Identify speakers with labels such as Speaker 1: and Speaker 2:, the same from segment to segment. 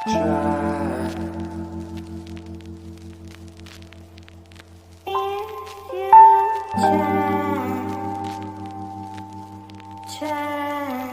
Speaker 1: Try. If you try.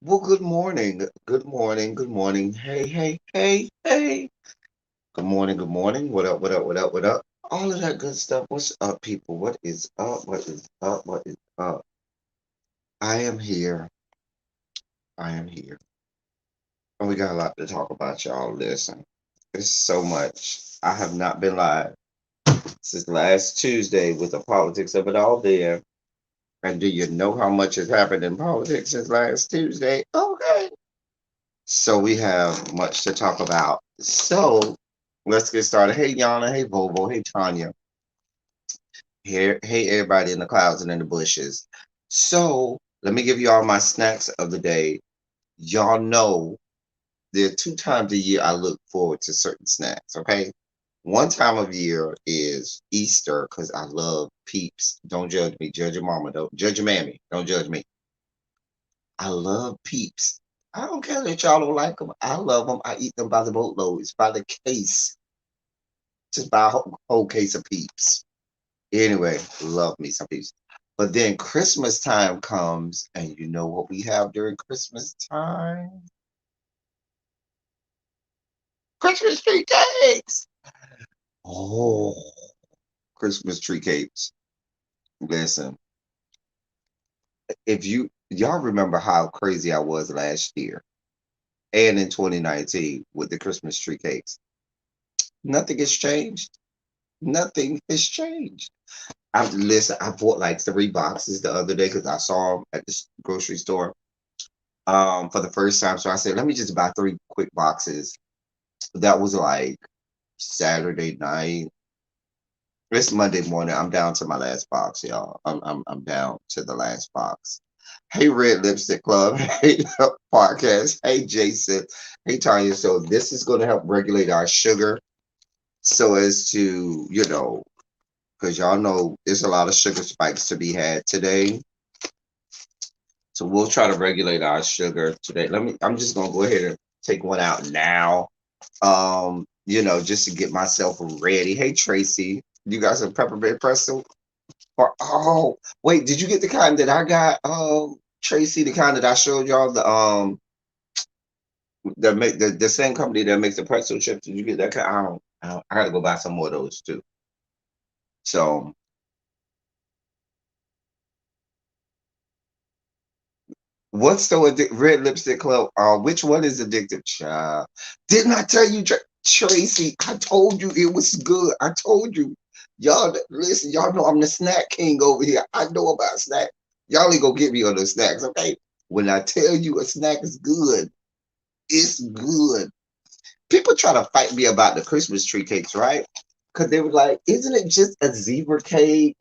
Speaker 2: Well, good morning. Good morning. Good morning. Hey, hey, hey, hey. Good morning. Good morning. What up? What up? What up? What up? All of that good stuff. What's up, people? What is up? What is up? What is up? I am here. I am here. And we got a lot to talk about, y'all. Listen, there's so much. I have not been live since last Tuesday with the politics of it all there. And do you know how much has happened in politics since last Tuesday? Okay. So we have much to talk about. So let's get started. Hey Yana, hey Bobo, hey Tanya. Here, hey everybody in the clouds and in the bushes. So let me give you all my snacks of the day. Y'all know there are 2 times a year I look forward to certain snacks, okay? One time of year is Easter because I love peeps. Don't judge me. Judge your mama. Don't judge your mammy. Don't judge me. I love peeps. I don't care that y'all don't like them. I love them. I eat them by the boatloads, by the case. Just buy a whole case of peeps. Anyway, love me some peeps. But then Christmas time comes, and you know what we have during Christmas time? Christmas tree cakes. Oh, Christmas tree cakes. Listen, if y'all remember how crazy I was last year and in 2019 with the Christmas tree cakes, nothing has changed. Nothing has changed. I bought like 3 boxes the other day because I saw them at the grocery store for the first time. So I said, let me just buy 3 quick boxes. That was like Saturday night. It's Monday morning. I'm down to my last box, y'all. I'm down to the last box. Hey, Red Lipstick Club. Hey, podcast. Hey, Jason. Hey, Tanya. So this is going to help regulate our sugar so as to, because y'all know there's a lot of sugar spikes to be had today. So we'll try to regulate our sugar today. I'm just gonna go ahead and take one out now. Just to get myself ready. Hey Tracy, you got some peppermint pretzel? Or oh wait, did you get the kind that I got? Tracy, the kind that I showed y'all, the same company that makes the pretzel chips. Did you get that kind? I gotta go buy some more of those too. So what's the Red Lipstick Club? Which one is addictive, child? Didn't I tell you, Tracy? I told you it was good. I told you. Y'all listen. Y'all know I'm the snack king over here. I know about snacks. Y'all ain't gonna get me on those snacks, okay? When I tell you a snack is good, it's good. People try to fight me about the Christmas tree cakes, right? Because they were like, "Isn't it just a zebra cake?"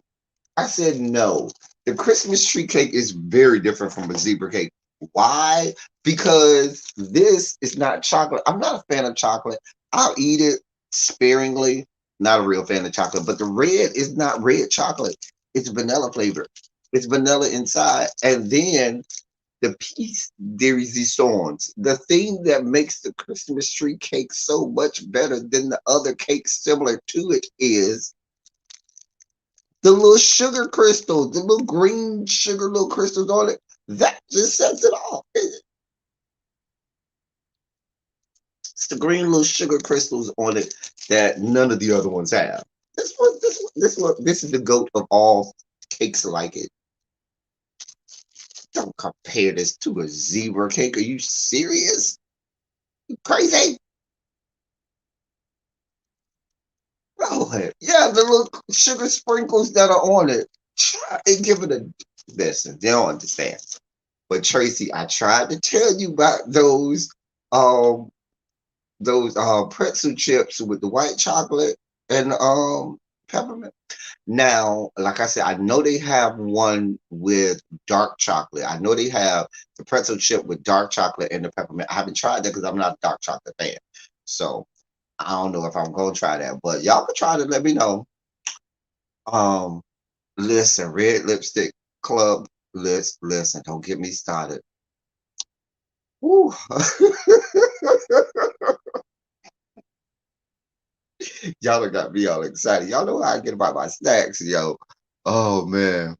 Speaker 2: I said no. The Christmas tree cake is very different from a zebra cake. Why? Because this is not chocolate. I'm not a fan of chocolate. I'll eat it sparingly. Not a real fan of chocolate. But the red is not red chocolate. It's vanilla flavor. It's vanilla inside. And then the piece de resistance, the thing that makes the Christmas tree cake so much better than the other cakes similar to it is the little sugar crystals, the little green sugar little crystals on it, that just sets it off. It's the green little sugar crystals on it that none of the other ones have. This is the goat of all cakes like it. Don't compare this to a zebra cake. Are you serious? Crazy. Lord. Yeah, the little sugar sprinkles that are on it. Try and give it a listen. They don't understand. But Tracy, I tried to tell you about um those pretzel chips with the white chocolate and peppermint. Now, like I said, I know they have one with dark chocolate. I know they have the pretzel chip with dark chocolate and the peppermint. I haven't tried that because I'm not a dark chocolate fan. So I don't know if I'm gonna try that. But y'all can try to let me know. Um, listen, Red Lipstick Club. Listen, don't get me started. Woo. Y'all done got me all excited. Y'all know how I get about my snacks, yo. Oh man.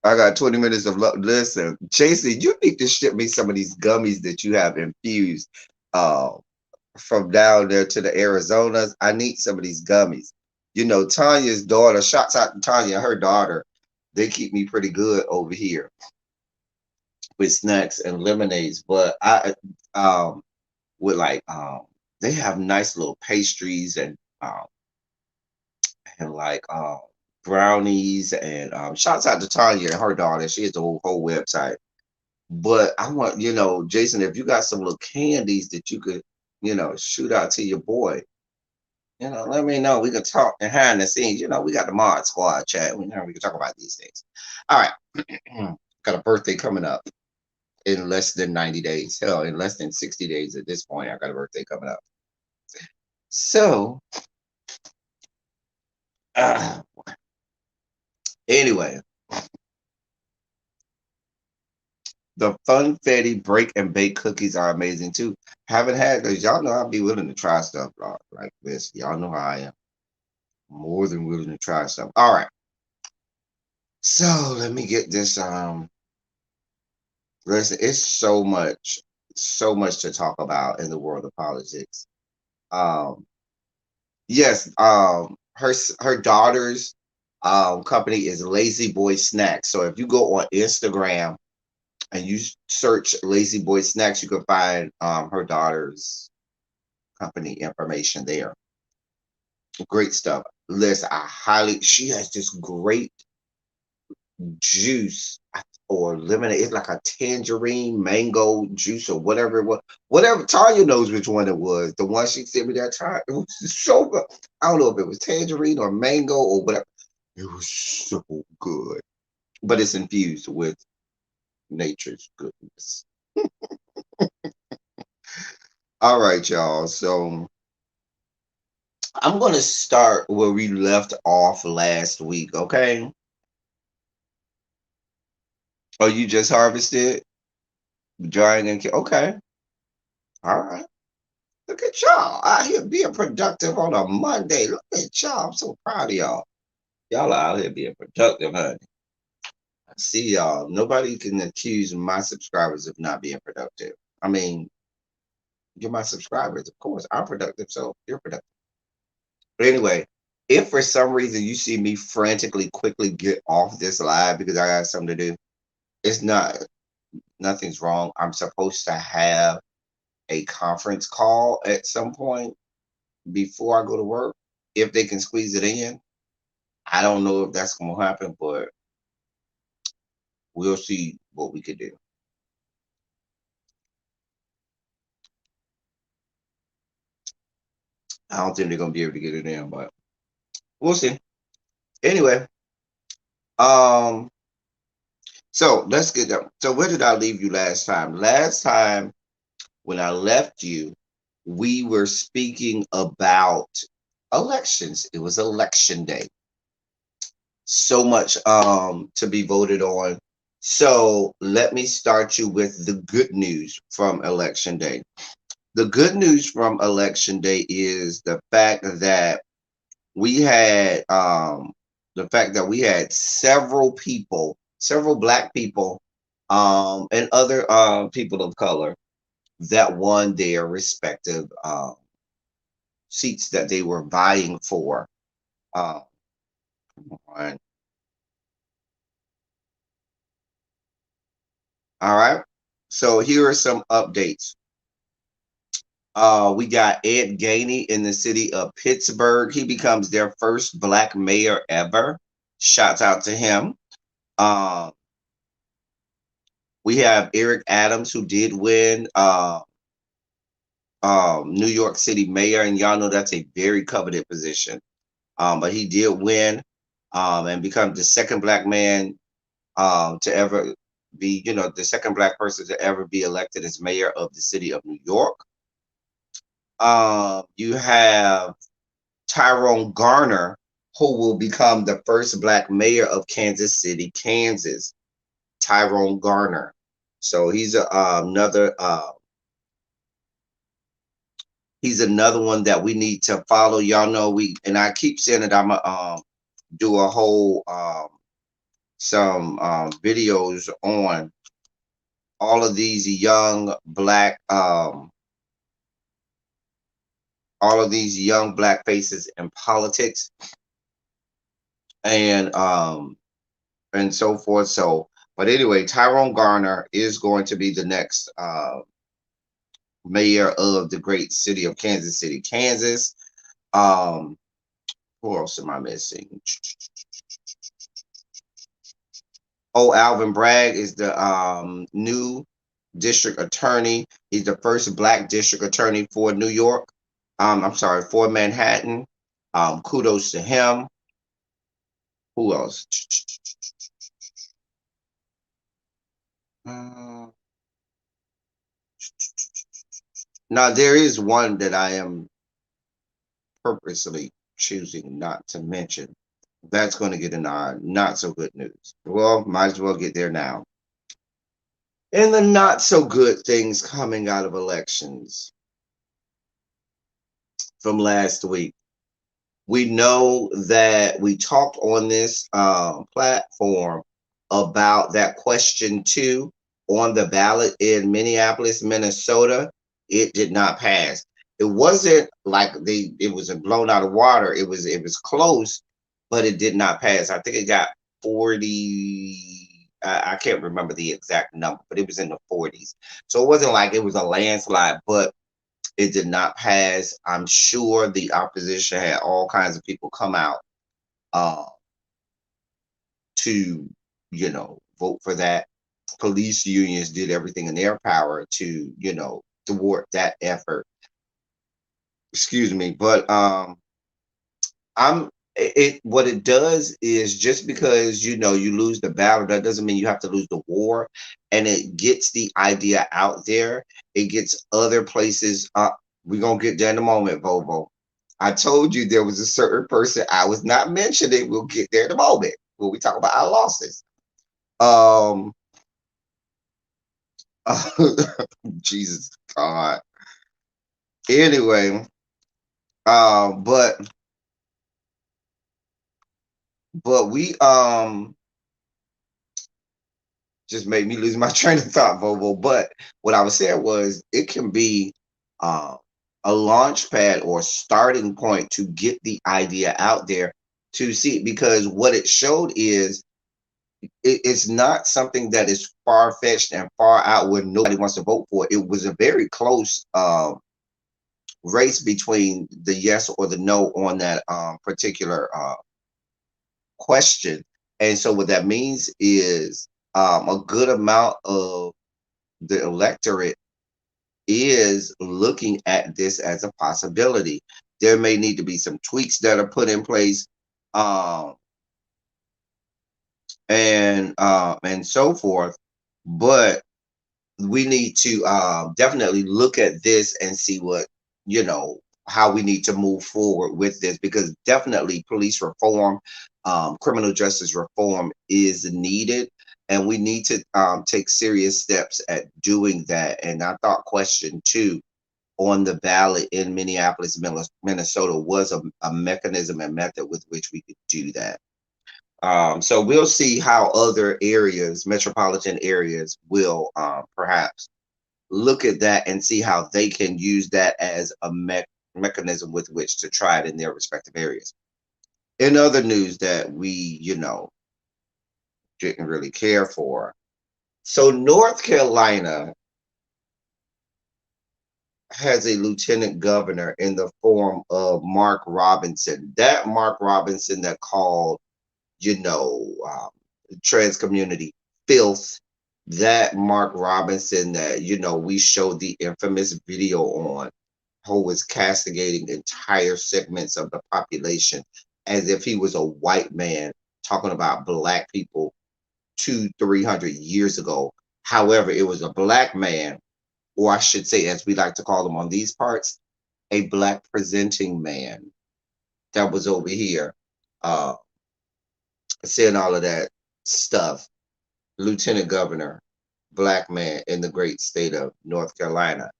Speaker 2: I got 20 minutes of listen. Jason, you need to ship me some of these gummies that you have infused uh from down there to the Arizonas. I need some of these gummies. You know, Tanya's daughter, shouts out to Tanya, her daughter, they keep me pretty good over here with snacks and lemonades. But I with like they have nice little pastries um and like brownies and shouts out to Tanya and her daughter. She has the whole website. But I want, Jason, if you got some little candies that you could, shoot out to your boy, let me know. We can talk behind the scenes. We got the mod squad chat. We can talk about these things. All right. Got a birthday coming up in less than 90 days. Hell, in less than 60 days at this point, I got a birthday coming up. So, uh, anyway, the Funfetti break and bake cookies are amazing too. Haven't had those. Y'all know I'll be willing to try stuff like this. Y'all know how I am. More than willing to try stuff. All right. So let me get this. Listen, it's so much to talk about in the world of politics. Um, yes. Her daughter's company is Lazy Boy Snacks. So if you go on Instagram and you search Lazy Boy Snacks, you can find her daughter's company information there. Great stuff. Listen, she has this great juice or lemonade. It's like a tangerine mango juice or whatever it was. Whatever Tanya knows which one it was. The one she sent me that time. It was so good. I don't know if it was tangerine or mango or whatever. It was so good. But it's infused with nature's goodness. All right, y'all. So I'm gonna start where we left off last week, okay? Oh, you just harvested? Drying and okay. All right. Look at y'all out here being productive on a Monday. Look at y'all. I'm so proud of y'all. Y'all are out here being productive, honey. I see y'all. Nobody can accuse my subscribers of not being productive. I mean, you're my subscribers, of course. I'm productive, so you're productive. But anyway, if for some reason you see me frantically quickly get off this live because I got something to do, it's nothing's wrong. I'm supposed to have a conference call at some point before I go to work. If they can squeeze it in, I don't know if that's going to happen, but we'll see what we could do. I don't think they're going to be able to get it in, but we'll see. Anyway, um, so let's get them. So where did I leave you last time? Last time when I left you, we were speaking about elections. It was election day. So much to be voted on. So let me start you with the good news from election day. The good news from election day is we had the fact that we had several black people, and other people of color that won their respective seats that they were vying for. Uh, all right. So here are some updates. We got Ed Gainey in the city of Pittsburgh. He becomes their first black mayor ever. Shouts out to him. Um, we have Eric Adams, who did win New York City mayor, and y'all know that's a very coveted position. But he did win and become the second black man to ever be, the second black person to ever be elected as mayor of the city of New York. You have Tyrone Garner, who will become the first black mayor of Kansas City, Kansas. Tyrone Garner. So he's another one that we need to follow. Y'all know and I keep saying that I'm gonna do a whole some videos on all of these young black faces in politics and so forth. So, but anyway, Tyrone Garner is going to be the next mayor of the great city of Kansas City, Kansas. Um, who else am I missing? Oh, Alvin Bragg is the new district attorney. He's the first black district attorney for New York. I'm sorry, for Manhattan. Kudos to him. Who else? Now there is one that I am purposely choosing not to mention. That's going to get in our not so good news. Well, might as well get there now. And the not so good things coming out of elections from last week. We know that we talked on this platform about that question 2 on the ballot in Minneapolis, Minnesota. It did not pass. It wasn't like it was blown out of water. It was close, but it did not pass. I think it got 40. I can't remember the exact number, but it was in the 40s. So it wasn't like it was a landslide, but it did not pass. I'm sure the opposition had all kinds of people come out uh, to, vote for that. Police unions did everything in their power to, thwart that effort. Excuse me, but I'm what it does is just because you lose the battle, that doesn't mean you have to lose the war, and it gets the idea out there. It gets other places. We're gonna get there in a moment, Bobo. I told you there was a certain person I was not mentioning. We'll get there in a moment when we talk about our losses. Um, Jesus God. Anyway, but we just made me lose my train of thought, Bobo. But what I was saying was it can be uh, a launch pad or starting point to get the idea out there to see, because what it showed is it's not something that is far fetched and far out where nobody wants to vote for. It was a very close race between the yes or the no on that particular question. And so what that means is a good amount of the electorate is looking at this as a possibility. There may need to be some tweaks that are put in place, um, and so forth. But we need to definitely look at this and see what how we need to move forward with this, because definitely police reform, criminal justice reform is needed, and we need to take serious steps at doing that. And I thought question 2 on the ballot in Minneapolis, Minnesota was a mechanism and method with which we could do that. So we'll see how other areas, metropolitan areas, will perhaps look at that and see how they can use that as a mechanism with which to try it in their respective areas. In other news that we, didn't really care for. So North Carolina has a lieutenant governor in the form of Mark Robinson. That Mark Robinson that called, you know, trans community filth. That Mark Robinson that, we showed the infamous video on, who was castigating entire segments of the population as if he was a white man talking about black people 300 years ago. However, it was a black man, or I should say, as we like to call them on these parts, a black presenting man that was over here uh, saying all of that stuff. Lieutenant governor, black man in the great state of North Carolina.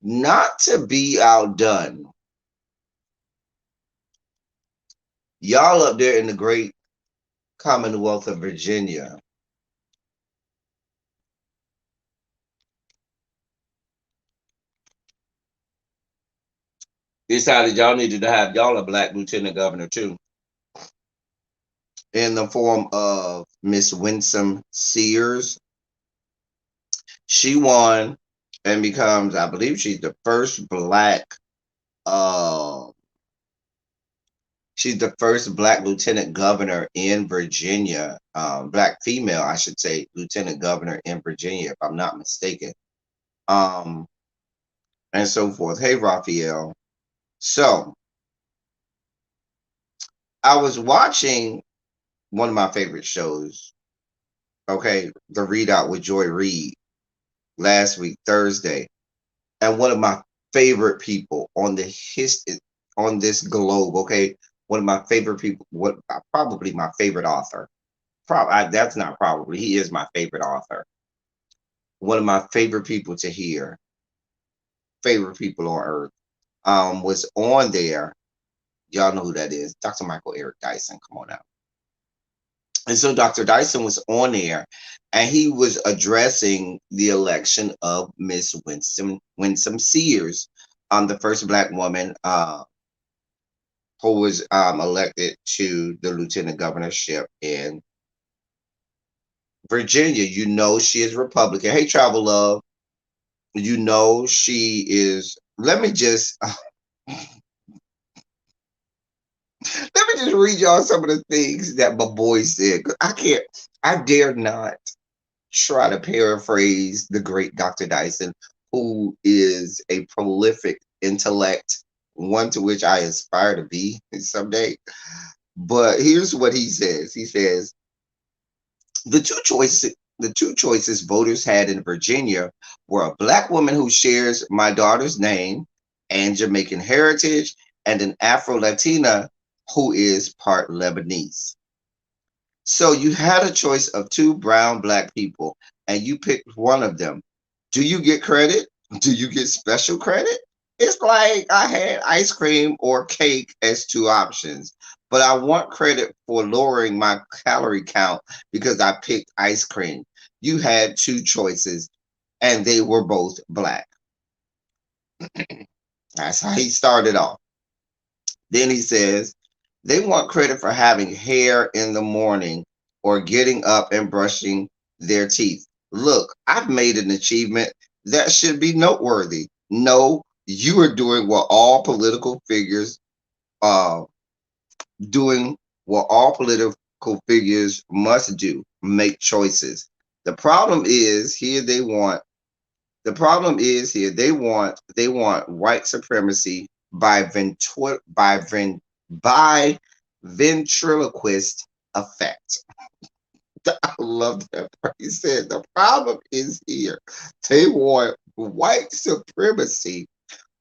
Speaker 2: Not to be outdone, y'all up there in the great Commonwealth of Virginia, decided y'all needed to have y'all a black lieutenant governor too, in the form of Miss Winsome Sears. She won and becomes, I believe, uh, she's the first black lieutenant governor in Virginia, black female, I should say, lieutenant governor in Virginia, if I'm not mistaken, um, and so forth. Hey, Raphael. So I was watching one of my favorite shows, okay, The Readout with Joy Reid, last week, Thursday. And one of my favorite people on the on this globe, okay, one of my favorite people, probably my favorite author. That's not probably, he is my favorite author. One of my favorite people to hear, favorite people on earth, was on there. Y'all know who that is, Dr. Michael Eric Dyson. Come on out. And so Dr. Dyson was on there, and he was addressing the election of Miss Winsome Sears, the first black woman who was elected to the lieutenant governorship in Virginia. You know she is Republican. Hey, Travel Love. You know she is. Let me just read y'all some of the things that my boy said. 'Cause I dare not try to paraphrase the great Dr. Dyson, who is a prolific intellect, one to which I aspire to be someday. But here's what he says. He says, the two choices voters had in Virginia were a black woman who shares my daughter's name and Jamaican heritage, and an Afro-Latina who is part Lebanese. So you had a choice of two brown black people, and you picked one of them. Do you get credit? Do you get special credit? It's like I had ice cream or cake as two options, but I want credit for lowering my calorie count because I picked ice cream. You had two choices, and they were both black. That's how he started off. Then he says, they want credit for having hair in the morning or getting up and brushing their teeth. Look, I've made an achievement that should be noteworthy. No, you are uh doing what all political figures must do, make choices. The problem is here they want the problem is here they want white supremacy by ventriloquist effect. I love that part. He said the problem is here. They want white supremacy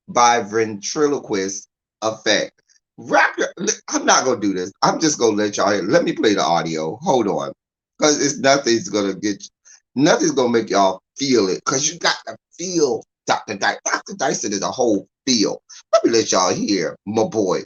Speaker 2: by ventriloquist effect. I'm not gonna do this. I'm just gonna let y'all hear. Let me play the audio. Hold on, because nothing's gonna make y'all feel it. Because you got to feel Dr. Dyson. Dr. Dyson is a whole feel. Let me let y'all hear my boy.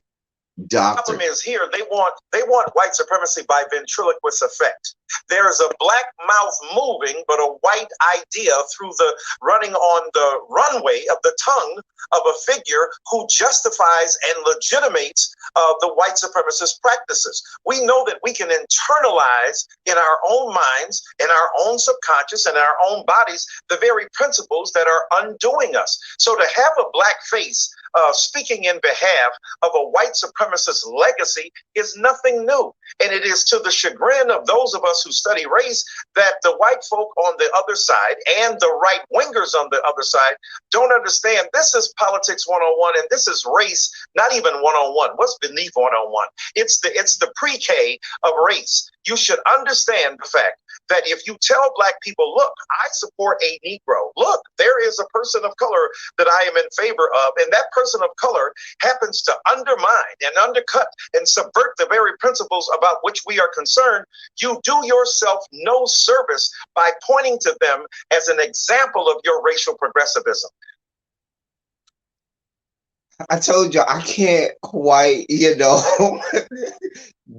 Speaker 2: Doctor.
Speaker 3: The problem is here they want white supremacy by ventriloquist effect. There is a black mouth moving, but a white idea through the running on the runway of the tongue of a figure who justifies and legitimates the white supremacist practices. We know that we can internalize in our own minds, in our own subconscious, and our own bodies, the very principles that are undoing us. So to have a black face speaking in behalf of a white supremacist legacy is nothing new. And it is to the chagrin of those of us who study race that the white folk on the other side and the right wingers on the other side don't understand this is politics 101 and this is race, not even 101. What's beneath 101? It's the pre-K of race. You should understand the fact that if you tell black people, look, I support a Negro, look, there is a person of color that I am in favor of, and that person of color happens to undermine and undercut and subvert the very principles about which we are concerned, you do yourself no service by pointing to them as an example of your racial progressivism.
Speaker 2: I told you I can't quite,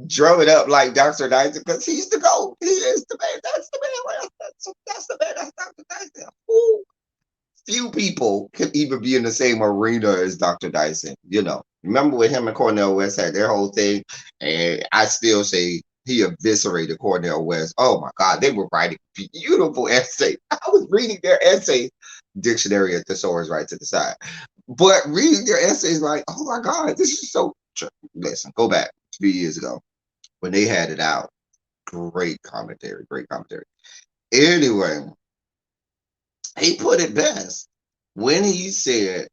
Speaker 2: drum it up like Dr. Dyson because he's the GOAT. He is the man. That's the man. That's the man. That's Dr. Dyson. Ooh. Few people can even be in the same arena as Dr. Dyson. Remember when him and Cornel West had their whole thing, and I still say he eviscerated Cornel West. Oh my God, they were writing beautiful essays. I was reading their essays, dictionary and thesaurus right to the side. But reading their essays, like, oh my God, this is so. Listen, go back 2 years ago when they had it out. Great commentary. Anyway, he put it best when he said,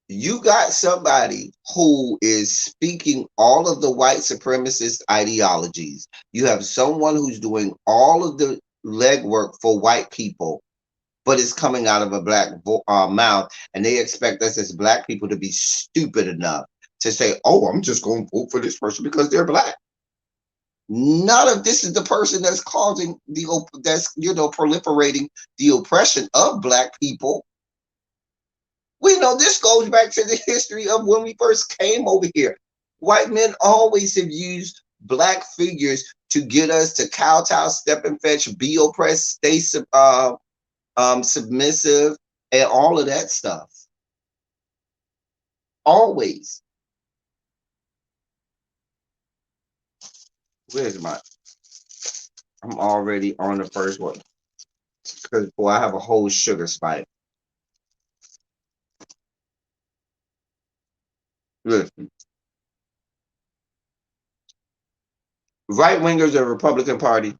Speaker 2: you got somebody who is speaking all of the white supremacist ideologies. You have someone who's doing all of the legwork for white people, but it's coming out of a black mouth, and they expect us as black people to be stupid enough to say, oh, I'm just going to vote for this person because they're black. None of this is the person that's causing proliferating the oppression of black people. We know this goes back to the history of when we first came over here. White men always have used black figures to get us to kowtow, step and fetch, be oppressed, stay submissive, and all of that stuff. Always. Where's I'm already on the first one. Because, boy, I have a whole sugar spike. Listen. Right-wingers of the Republican Party,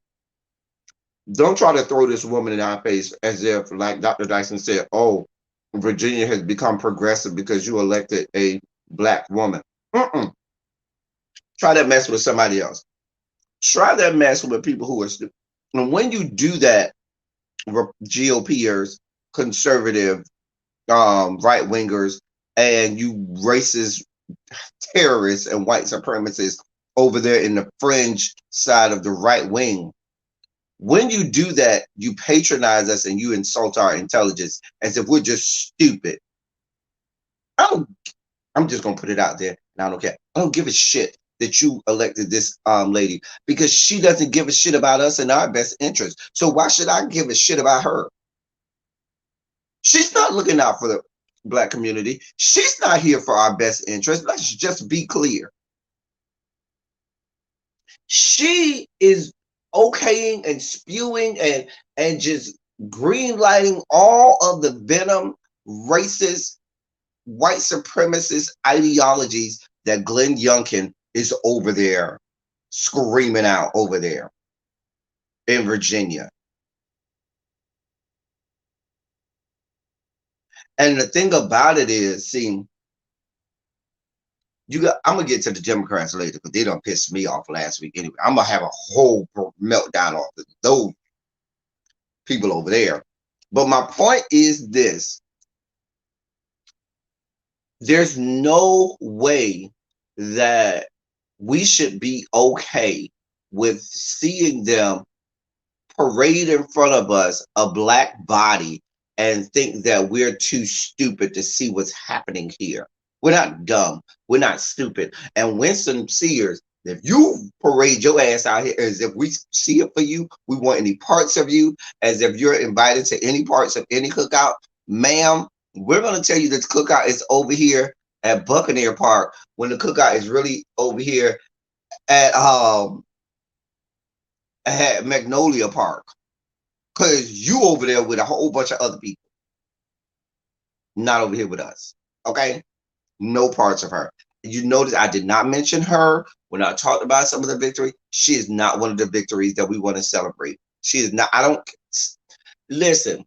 Speaker 2: don't try to throw this woman in our face as if, like Dr. Dyson said, oh, Virginia has become progressive because you elected a black woman. Try that mess with somebody else. Try that mess with people who are stupid. And when you do that, GOPers, conservative, right-wingers, and you racist terrorists and white supremacists over there in the fringe side of the right wing, when you do that, you patronize us and you insult our intelligence as if we're just stupid. I'm just going to put it out there, and I don't care. I don't give a shit that you elected this lady because she doesn't give a shit about us and our best interest. So why should I give a shit about her? She's not looking out for the black community. She's not here for our best interest. Let's just be clear. She is okaying and spewing and just green lighting all of the venom, racist, white supremacist ideologies that Glenn Youngkin is over there screaming out over there in Virginia. And the thing about it is, see, I'm gonna get to the Democrats later because they done pissed me off last week anyway. I'm gonna have a whole meltdown off those people over there. But my point is this: there's no way that we should be okay with seeing them parade in front of us a black body and think that we're too stupid to see what's happening here. We're not dumb. We're not stupid. And Winston Sears, if you parade your ass out here as if we see it for you, we want any parts of you, as if you're invited to any parts of any cookout, ma'am, we're going to tell you this cookout is over here at Buccaneer Park when the cookout is really over here at Magnolia Park. Because you over there with a whole bunch of other people, not over here with us. Okay? No parts of her. You notice I did not mention her when I talked about some of the victory. She is not one of the victories that we want to celebrate. She is not. I don't listen.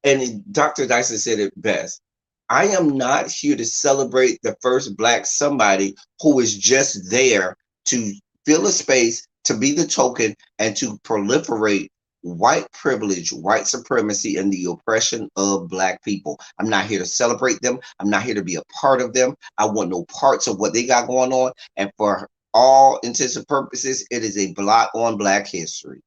Speaker 2: And Dr. Dyson said it best. I am not here to celebrate the first Black somebody who is just there to fill a space, to be the token, and to proliferate white privilege, white supremacy, and the oppression of Black people. I'm not here to celebrate them. I'm not here to be a part of them. I want no parts of what they got going on. And for all intents and purposes, it is a blot on Black history.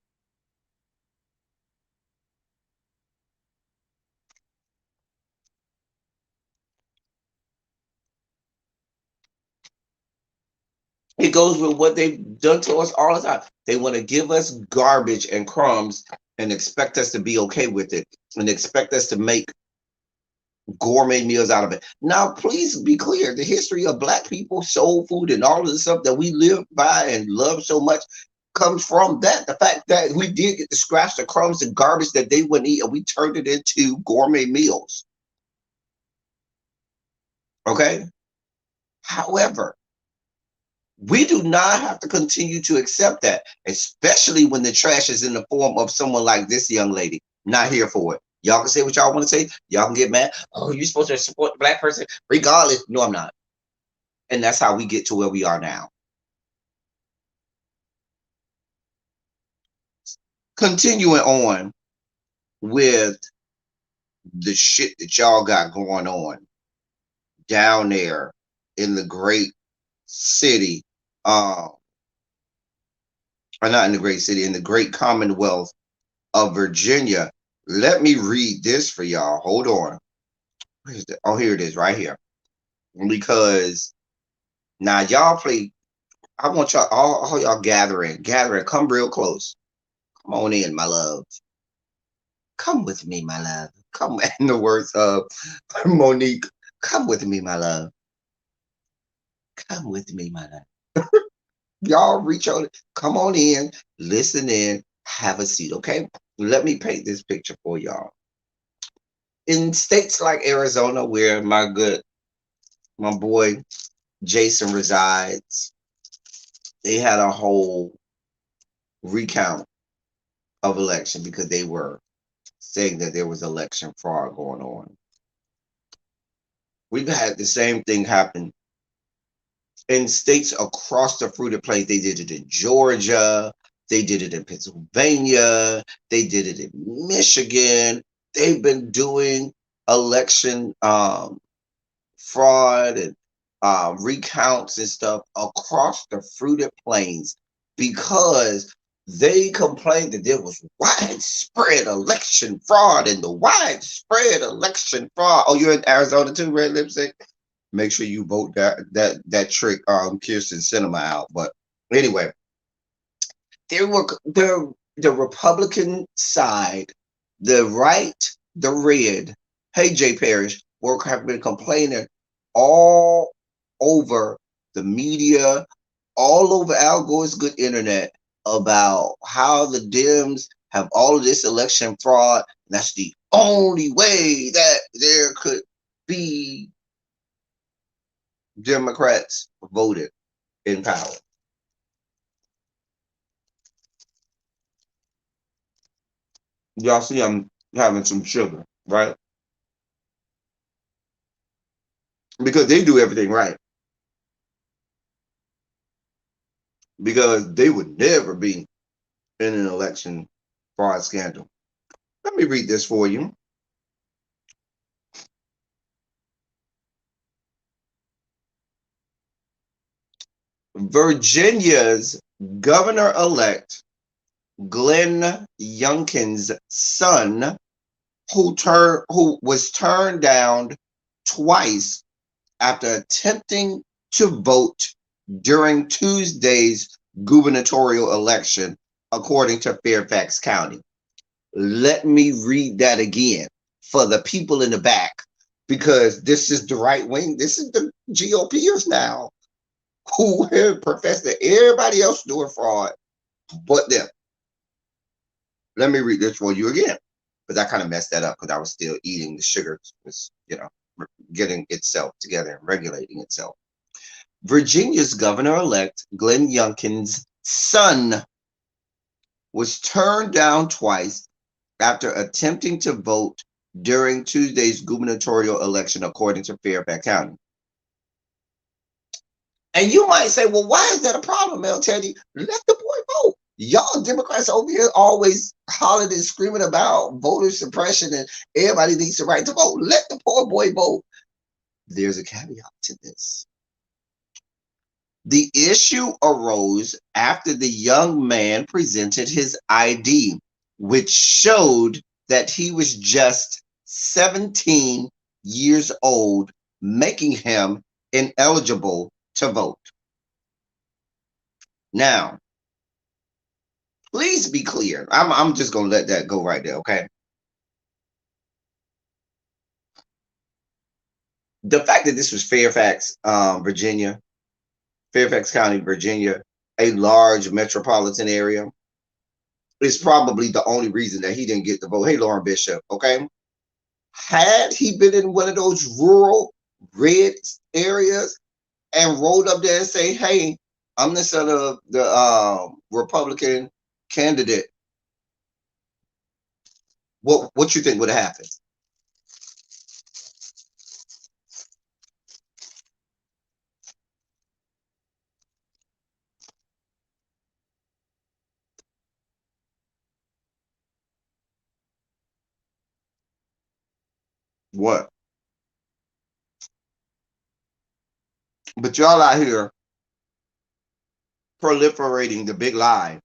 Speaker 2: It goes with what they've done to us all the time. They want to give us garbage and crumbs and expect us to be okay with it and expect us to make gourmet meals out of it. Now, please be clear, the history of Black people, soul food, and all of the stuff that we live by and love so much comes from that. The fact that we did get to scratch the crumbs and garbage that they wouldn't eat, and we turned it into gourmet meals. Okay? However, we do not have to continue to accept that, especially when the trash is in the form of someone like this young lady. Not here for it. Y'all can say what y'all want to say. Y'all can get mad. Oh, you're supposed to support the Black person regardless. No, I'm not. And that's how we get to where we are now. Continuing on with the shit that y'all got going on down there in the great city, or not in the great city, in the great Commonwealth of Virginia. Let me read this for y'all. Hold on. Where's the, oh, here it is right here. Because now y'all play, I want y'all, all y'all gathering, come real close. Come on in, my love. Come with me, my love. Come, in the words of Monique, come with me, my love. Come with me, my love. Y'all reach on, come on in, listen in, have a seat, okay? Let me paint this picture for y'all. In states like Arizona, where my boy Jason resides, they had a whole recount of election because they were saying that there was election fraud going on. We've had the same thing happen in states across the fruited plains. They did it in Georgia. They did it in Pennsylvania. They did it in Michigan. They've been doing election fraud and recounts and stuff across the fruited plains because they complained that there was widespread election fraud and the widespread election fraud. Oh, you're in Arizona too, Red Lipstick? Make sure you vote that trick Kirsten Sinema out. But anyway, the Republican side, the right, the red, hey Jay Parrish, have been complaining all over the media, all over Al Gore's good internet about how the Dems have all of this election fraud. And that's the only way that there could be Democrats voted in power. Y'all see I'm having some sugar, right? Because they do everything right. Because they would never be in an election fraud scandal. Let me read this for you. Virginia's governor-elect Glenn Youngkin's son, who was turned down twice after attempting to vote during Tuesday's gubernatorial election, according to Fairfax County. Let me read that again for the people in the back, because this is the right wing. This is the GOPers now who have professed that everybody else doing fraud but them. Let me read this for you again, because I kind of messed that up because I was still eating the sugar, was getting itself together and regulating itself. Virginia's governor-elect Glenn Youngkin's son was turned down twice after attempting to vote during Tuesday's gubernatorial election, according to Fairfax County. And you might say, well, why is that a problem, Mel Teddy? Let the boy vote. Y'all Democrats over here always hollering and screaming about voter suppression and everybody needs the right to vote. Let the poor boy vote. There's a caveat to this. The issue arose after the young man presented his ID, which showed that he was just 17 years old, making him ineligible to vote. Now, please be clear. I'm just going to let that go right there, okay? The fact that this was Fairfax, Virginia, Fairfax County, Virginia, a large metropolitan area, is probably the only reason that he didn't get the vote. Hey, Lauren Bishop, okay? Had he been in one of those rural red areas and rolled up there and say, hey, I'm the son of the Republican candidate, what you think would have happened? What? But y'all out here proliferating the big lie,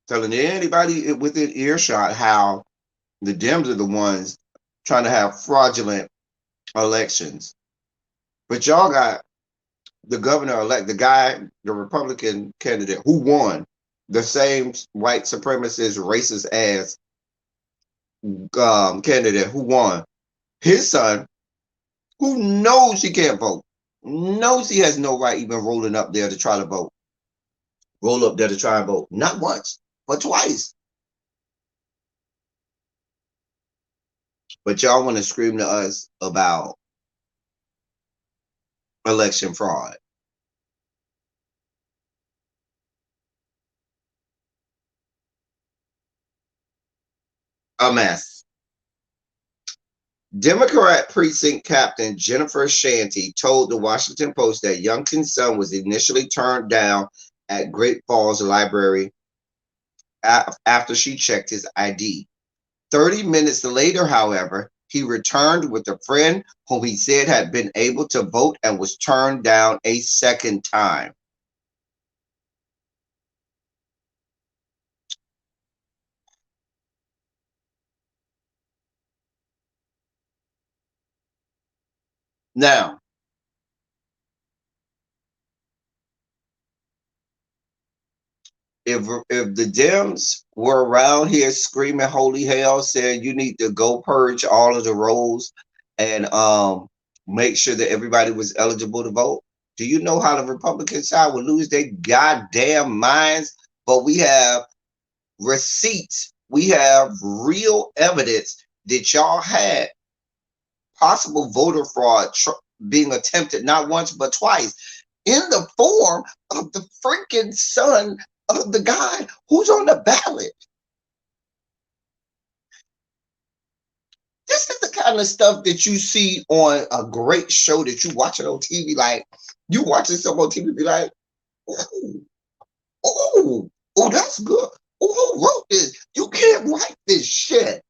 Speaker 2: telling anybody within earshot how the Dems are the ones trying to have fraudulent elections. But y'all got the governor-elect, the guy, the Republican candidate who won, the same white supremacist, racist ass candidate who won, his son, who knows he can't vote, knows he has no right even rolling up there to try to vote. Roll up there to try and vote. Not once, but twice. But y'all want to scream to us about election fraud. A mess. Democrat precinct captain Jennifer Shanty told the Washington Post that Youngkin's son was initially turned down at Great Falls Library after she checked his ID. 30 minutes later, however, he returned with a friend whom he said had been able to vote and was turned down a second time. Now, if the Dems were around here screaming holy hell, saying you need to go purge all of the rolls and make sure that everybody was eligible to vote, do you know how the Republican side would lose their goddamn minds? But we have receipts, we have real evidence that y'all had possible voter fraud being attempted not once but twice, in the form of the freaking son of the guy who's on the ballot. This is the kind of stuff that you see on a great show that you watching on TV. Like, you watching something on TV, be like, oh, oh, that's good. Oh, who wrote this? You can't write this shit.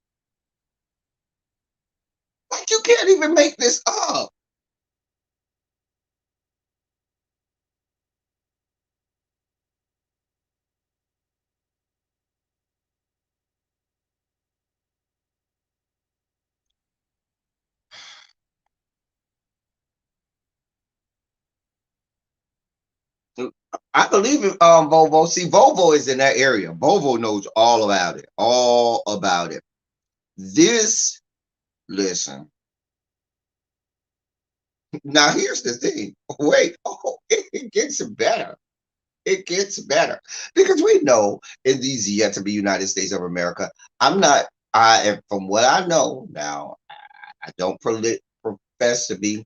Speaker 2: Like, you can't even make this up. I believe in Volvo. See, Volvo is in that area. Volvo knows all about it. All about it. This, listen. Now here's the thing. Wait, it gets better. It gets better because we know in these yet to be United States of America. I'm not. I am from what I know now. I don't profess to be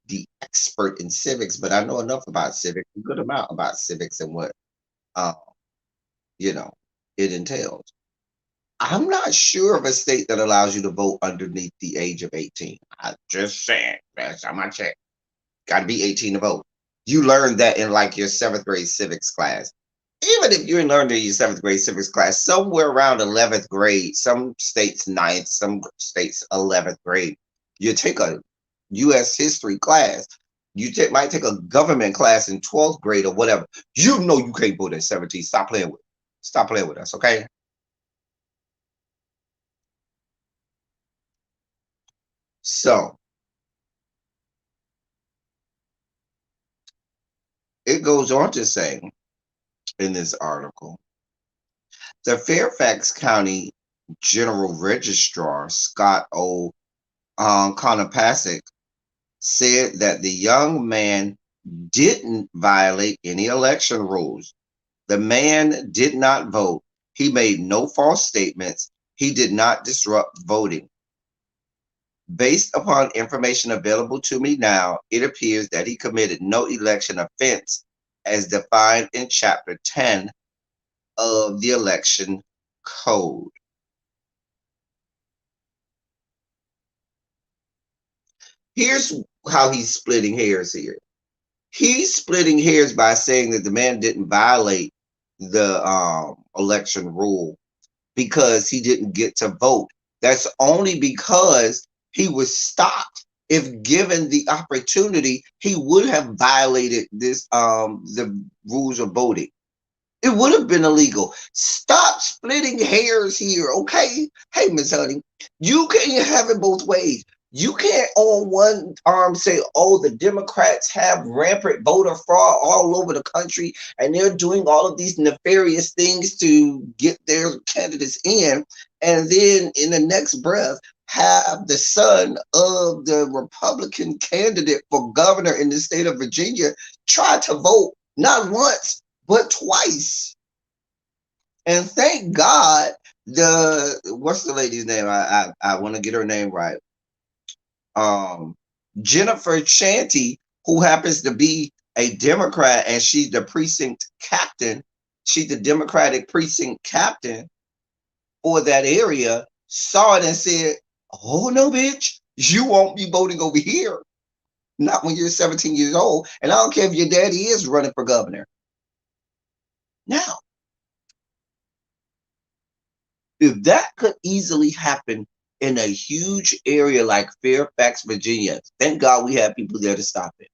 Speaker 2: the expert in civics, but I know enough about civics, a good amount about civics and what uh, you know it entails. I'm not sure of a state that allows you to vote underneath the age of 18. I just saying. That's how I check. Got to be 18 to vote. You learned that in like your seventh grade civics class. Even if you learned in your seventh grade civics class, somewhere around 11th grade, some states ninth, some states 11th grade, you take a U.S. history class. Might take a government class in 12th grade or whatever. You know you can't vote at 17. Stop playing with us, okay? So it goes on to say in this article, the Fairfax County General Registrar Scott O. Konopasek said that the young man didn't violate any election rules. The man did not vote. He made no false statements. He did not disrupt voting. Based upon information available to me now, it appears that he committed no election offense as defined in Chapter 10 of the Election Code. Here's how he's splitting hairs here. He's splitting hairs by saying that the man didn't violate the election rule because he didn't get to vote. That's only because he was stopped. If given the opportunity, he would have violated this the rules of voting. It would have been illegal. Stop splitting hairs here, okay? Hey, Miss Honey, you can't have it both ways. You can't on one arm say, oh, the Democrats have rampant voter fraud all over the country and they're doing all of these nefarious things to get their candidates in. And then in the next breath, have the son of the Republican candidate for governor in the state of Virginia try to vote not once, but twice. And thank God what's the lady's name? I want to get her name right. Jennifer Shanty, who happens to be a Democrat, and she's the precinct captain. She's the Democratic precinct captain for that area. Saw it and said, "Oh no, bitch, you won't be voting over here. Not when you're 17 years old. And I don't care if your daddy is running for governor." Now, if that could easily happen in a huge area like Fairfax, Virginia, thank God we have people there to stop it.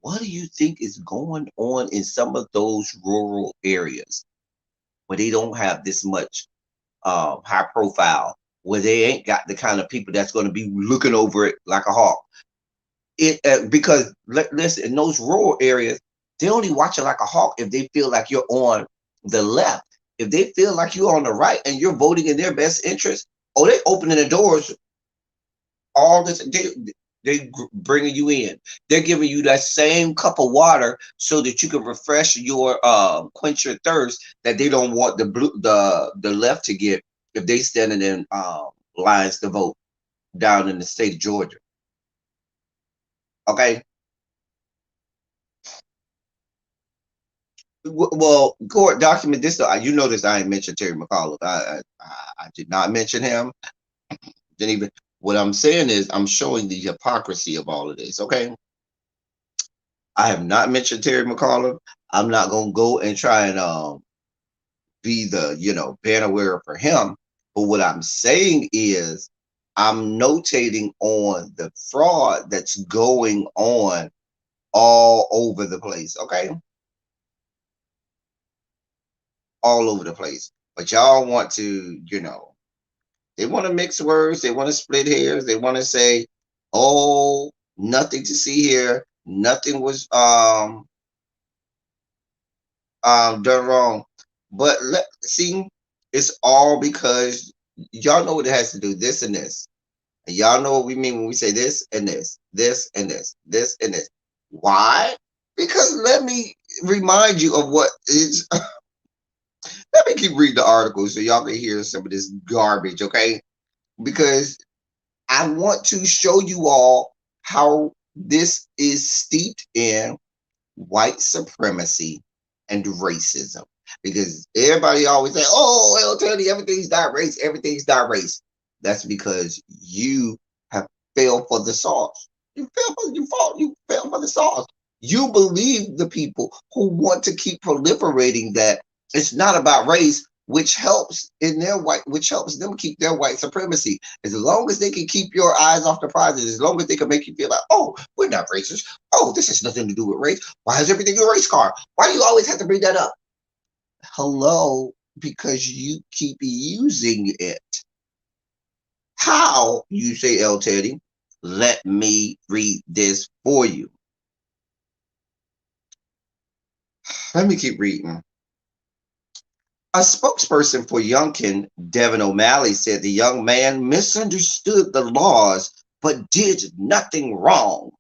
Speaker 2: What do you think is going on in some of those rural areas where they don't have this much high profile, where they ain't got the kind of people that's going to be looking over it like a hawk? Because listen, in those rural areas, they only watch it like a hawk if they feel like you're on the left. If they feel like you're on the right and you're voting in their best interest, oh, they opening the doors. All this, they bringing you in. They're giving you that same cup of water so that you can refresh your quench your thirst that they don't want the left to get if they standing in lines to vote down in the state of Georgia. Okay. Well, court document this. You notice I ain't mentioned Terry McAuliffe. I did not mention him. Didn't even. What I'm saying is I'm showing the hypocrisy of all of this. Okay. I have not mentioned Terry McAuliffe. I'm not gonna go and try and be the banner wearer for him. But what I'm saying is I'm notating on the fraud that's going on all over the place. Okay. All over the place. But y'all want to, they want to mix words. They want to split hairs. They want to say, oh, nothing to see here. Nothing was done wrong. But see, it's all because y'all know what it has to do. This and this. And y'all know what we mean when we say this and this, this and this and this. Why? Because let me remind you of what is. Let me keep reading the article so y'all can hear some of this garbage, okay? Because I want to show you all how this is steeped in white supremacy and racism. Because everybody always say, "Oh, I'll tell you, everything's not race, everything's not race." That's because you have failed for the sauce. You failed for the sauce. You believe the people who want to keep proliferating that it's not about race, which helps them keep their white supremacy. As long as they can keep your eyes off the prize, as long as they can make you feel like, oh, we're not racist. Oh, this has nothing to do with race. Why is everything a race car? Why do you always have to bring that up? Hello, because you keep using it. How, you say, El Teddy? Let me read this for you. Let me keep reading. A spokesperson for Youngkin, Devin O'Malley, said the young man misunderstood the laws but did nothing wrong.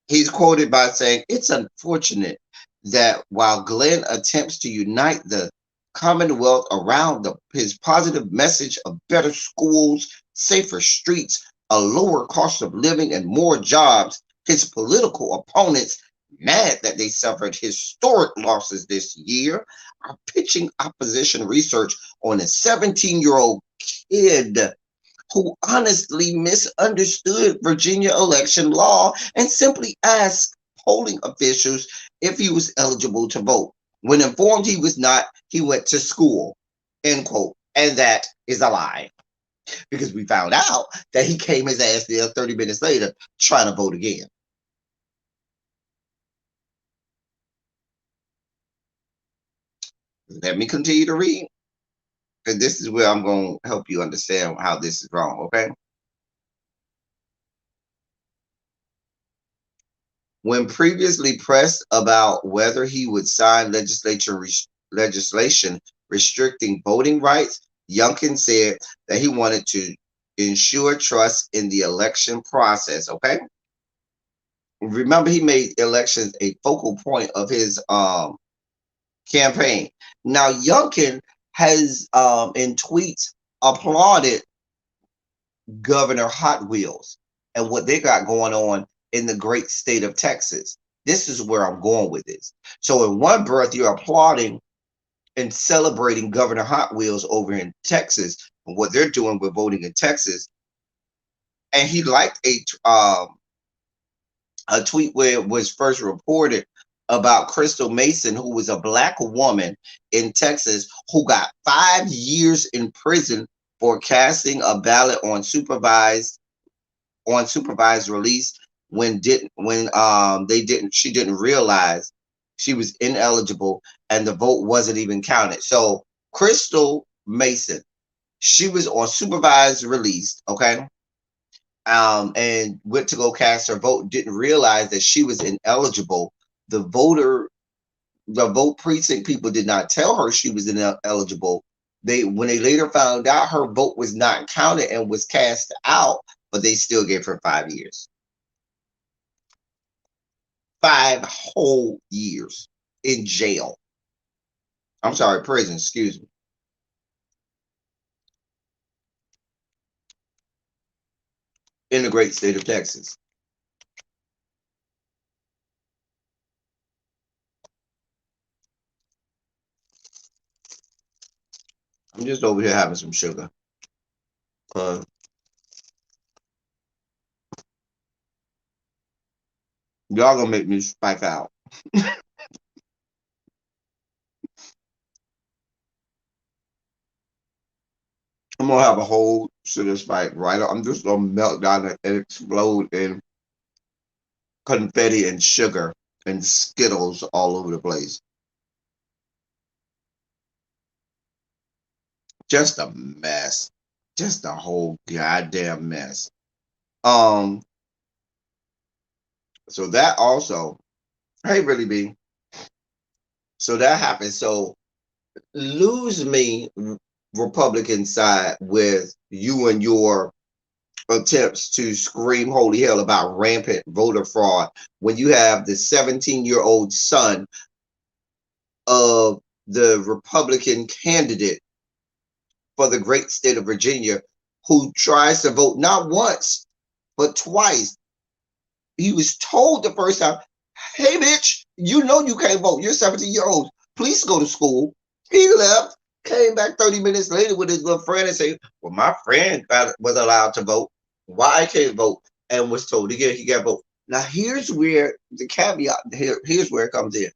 Speaker 2: He's quoted by saying, "It's unfortunate that while Glenn attempts to unite the Commonwealth around his positive message of better schools, safer streets, a lower cost of living, and more jobs, his political opponents, mad that they suffered historic losses this year, are pitching opposition research on a 17-year-old kid who honestly misunderstood Virginia election law and simply asked polling officials if he was eligible to vote. When informed he was not, he went to school." End quote. And that is a lie. Because we found out that he came his ass there 30 minutes later trying to vote again. Let me continue to read. And this is where I'm going to help you understand how this is wrong, okay? When previously pressed about whether he would sign legislation restricting voting rights, Youngkin said that he wanted to ensure trust in the election process. Okay. Remember, he made elections a focal point of his campaign. Now, Youngkin has in tweets applauded Governor Hot Wheels and what they got going on in the great state of Texas. This is where I'm going with this. So, in one breath, you're applauding and celebrating Governor Hot Wheels over in Texas and what they're doing with voting in Texas. And he liked a tweet where it was first reported about Crystal Mason, who was a black woman in Texas who got 5 years in prison for casting a ballot on supervised release when she didn't realize she was ineligible and the vote wasn't even counted. So Crystal Mason, she was on supervised release, okay, and went to go cast her vote, didn't realize that she was ineligible. The vote precinct people did not tell her she was ineligible. When they later found out, her vote was not counted and was cast out, but they still gave her 5 years. 5 whole years in jail. I'm sorry, prison, excuse me. In the great state of Texas. I'm just over here having some sugar. Y'all gonna make me spike out. I'm gonna have a whole sugar spike right. I'm just gonna melt down and explode in confetti and sugar and Skittles all over the place. Just a mess. Just a whole goddamn mess. So that also, hey, Really B. So that happened. So lose me, Republican side, with you and your attempts to scream holy hell about rampant voter fraud when you have the 17-year-old son of the Republican candidate for the great state of Virginia who tries to vote not once, but twice. He was told the first time, hey, bitch, you know you can't vote. You're 17-year-old. Please go to school. He left, came back 30 minutes later with his little friend and said, well, my friend was allowed to vote. Why I can't vote? And was told he got vote. Now, here's where the caveat, here's where it comes in.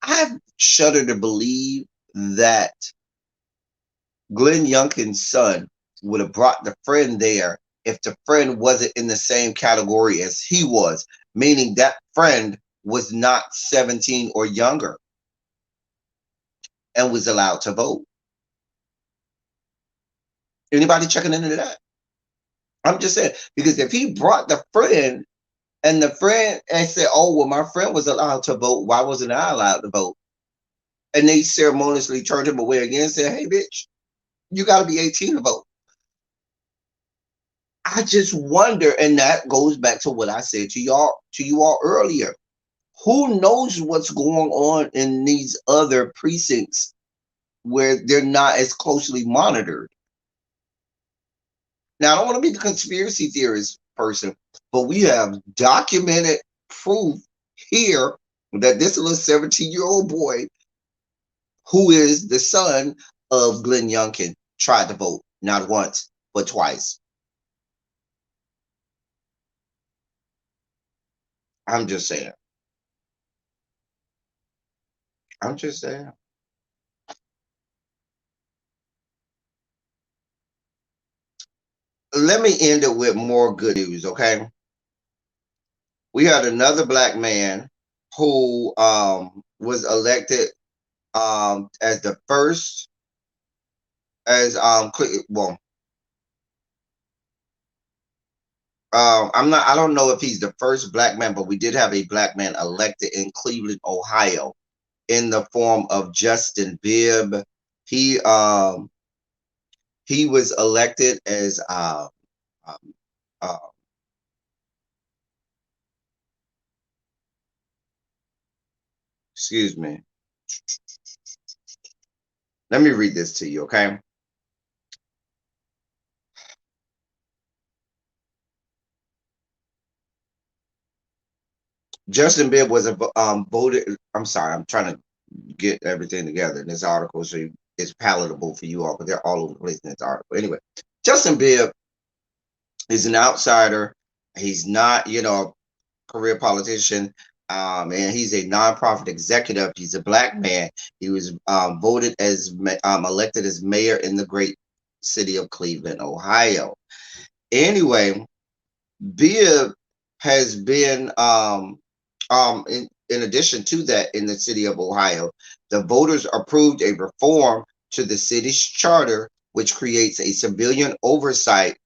Speaker 2: I shudder to believe that Glenn Youngkin's son would have brought the friend there if the friend wasn't in the same category as he was, meaning that friend was not 17 or younger and was allowed to vote. Anybody checking into that? I'm just saying, because if he brought the friend and the friend and said, oh, well, my friend was allowed to vote, why wasn't I allowed to vote? And they ceremoniously turned him away again and said, hey, bitch, you got to be 18 to vote. I just wonder, and that goes back to what I said to you all earlier. Who knows what's going on in these other precincts where they're not as closely monitored? Now, I don't want to be the conspiracy theorist person, but we have documented proof here that this little 17-year-old boy, who is the son of Glenn Youngkin, tried to vote not once, but twice. I'm just saying. I'm just saying. Let me end it with more good news, okay? We had another black man who was elected as the first as well I don't know if he's the first black man, but we did have a black man elected in Cleveland, Ohio, in the form of Justin Bibb. He was elected as um, uh, excuse me. Let me read this to you, okay? Justin Bibb was voted. I'm sorry, I'm trying to get everything together in this article so it's palatable for you all, but they're all over the place in this article. Anyway, Justin Bibb is an outsider. He's not, a career politician, and he's a nonprofit executive. He's a black man. He was voted as elected as mayor in the great city of Cleveland, Ohio. Anyway, Bibb has been in addition to that, in the city of Ohio, the voters approved a reform to the city's charter, which creates a civilian oversight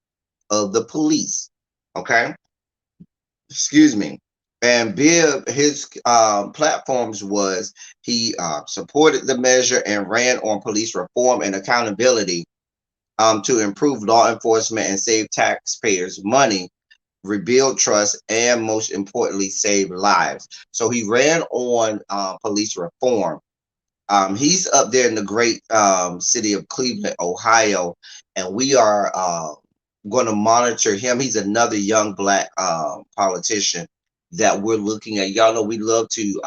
Speaker 2: of the police. Okay, excuse me. And Bibb, his platforms was he supported the measure and ran on police reform and accountability to improve law enforcement and save taxpayers money, rebuild trust, and most importantly, save lives. So he ran on police reform. He's up there in the great city of Cleveland, Ohio, and we are going to monitor him. He's another young black politician that we're looking at. Y'all know we love to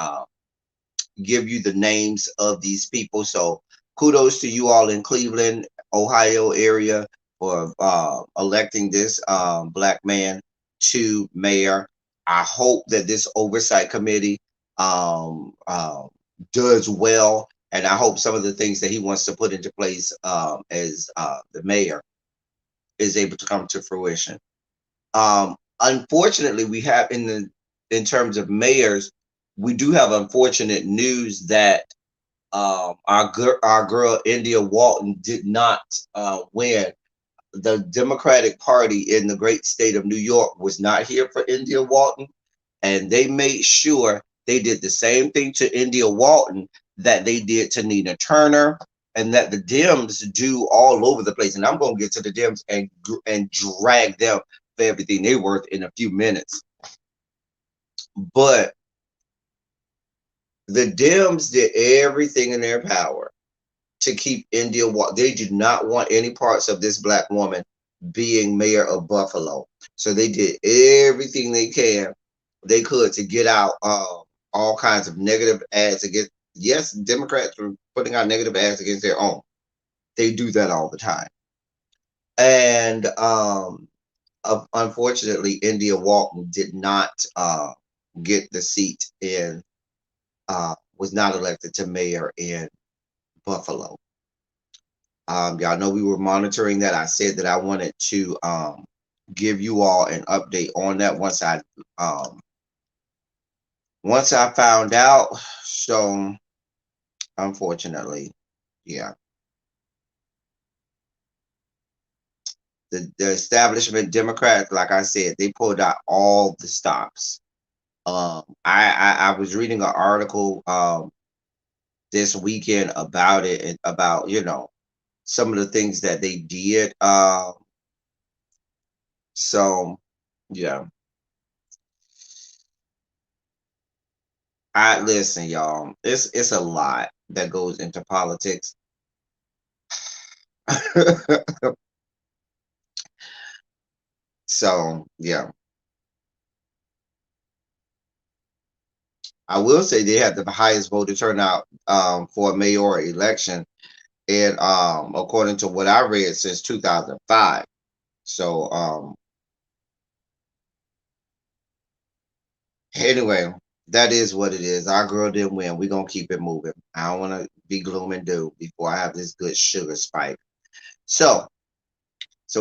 Speaker 2: give you the names of these people. So kudos to you all in Cleveland, Ohio area for electing this black man to mayor. I hope that this oversight committee does well, and I hope some of the things that he wants to put into place as the mayor is able to come to fruition. Unfortunately, we have in terms of mayors, we do have unfortunate news that our girl India Walton did not win. The Democratic Party in the great state of New York was not here for India Walton, and they made sure They did the same thing to India Walton that they did to Nina Turner, and that the Dems do all over the place. And I'm going to get to the Dems and drag them for everything they're worth in a few minutes. But the Dems did everything in their power to keep India Walton. They did not want any parts of this black woman being mayor of Buffalo. So they did everything they could to get out all kinds of negative ads against. Yes, Democrats were putting out negative ads against their own. They do that all the time. And unfortunately, India Walton did not get the seat in, was not elected to mayor in Buffalo. Y'all know we were monitoring that. I said that I wanted to give you all an update on that once I found out. So unfortunately, yeah. The establishment Democrats, like I said, they pulled out all the stops. I was reading an article this weekend about it, and about, you know, some of the things that they did. So yeah. I listen, y'all. It's a lot that goes into politics. So yeah. I will say they had the highest voter turnout for a mayoral election, and according to what I read, since 2005. So anyway, that is what it is. Our girl didn't win. We're gonna keep it moving. I don't want to be gloom and doom before I have this good sugar spike. So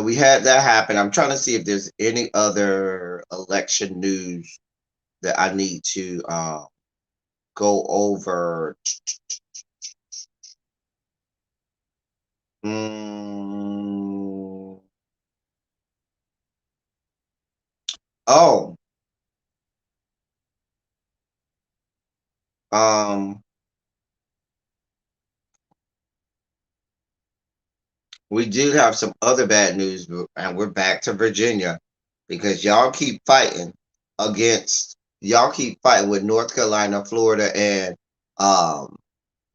Speaker 2: we had that happen. I'm trying to see if there's any other election news that I need to go over. Oh, we did have some other bad news, and we're back to Virginia because y'all keep fighting with North Carolina, Florida, and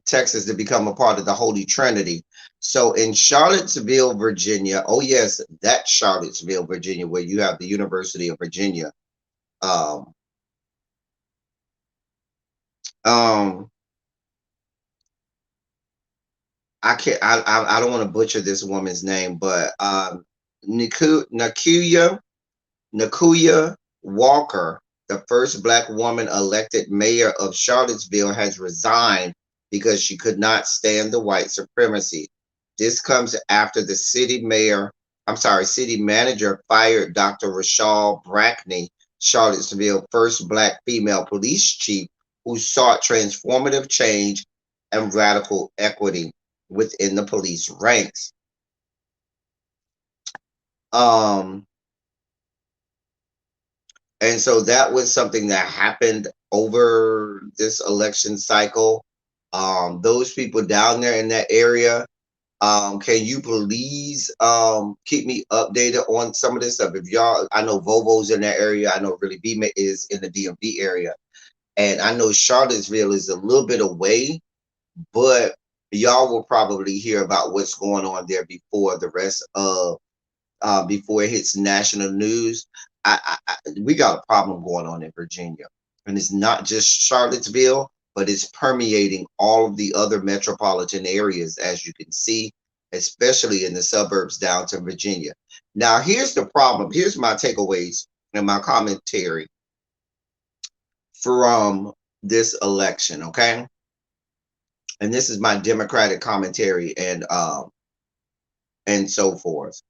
Speaker 2: Texas to become a part of the Holy Trinity. So in Charlottesville, Virginia, oh yes, that's Charlottesville, Virginia, where you have the University of Virginia. Um, um, I can't. I don't want to butcher this woman's name, but Nakuya Walker, the first black woman elected mayor of Charlottesville, has resigned because she could not stand the white supremacy. This comes after the city manager fired Dr. Rashal Brackney, Charlottesville's first black female police chief, who sought transformative change and radical equity within the police ranks. And so that was something that happened over this election cycle. Those people down there in that area, can you please keep me updated on some of this stuff? If y'all, I know Vovo's in that area. I know Really B is in the DMV area. And I know Charlottesville is a little bit away, but y'all will probably hear about what's going on there before the rest of before it hits national news. We got a problem going on in Virginia, and it's not just Charlottesville, but it's permeating all of the other metropolitan areas, as you can see, especially in the suburbs down to Virginia. Now, here's the problem. Here's my takeaways and my commentary from this election, okay? And this is my Democratic commentary and so forth.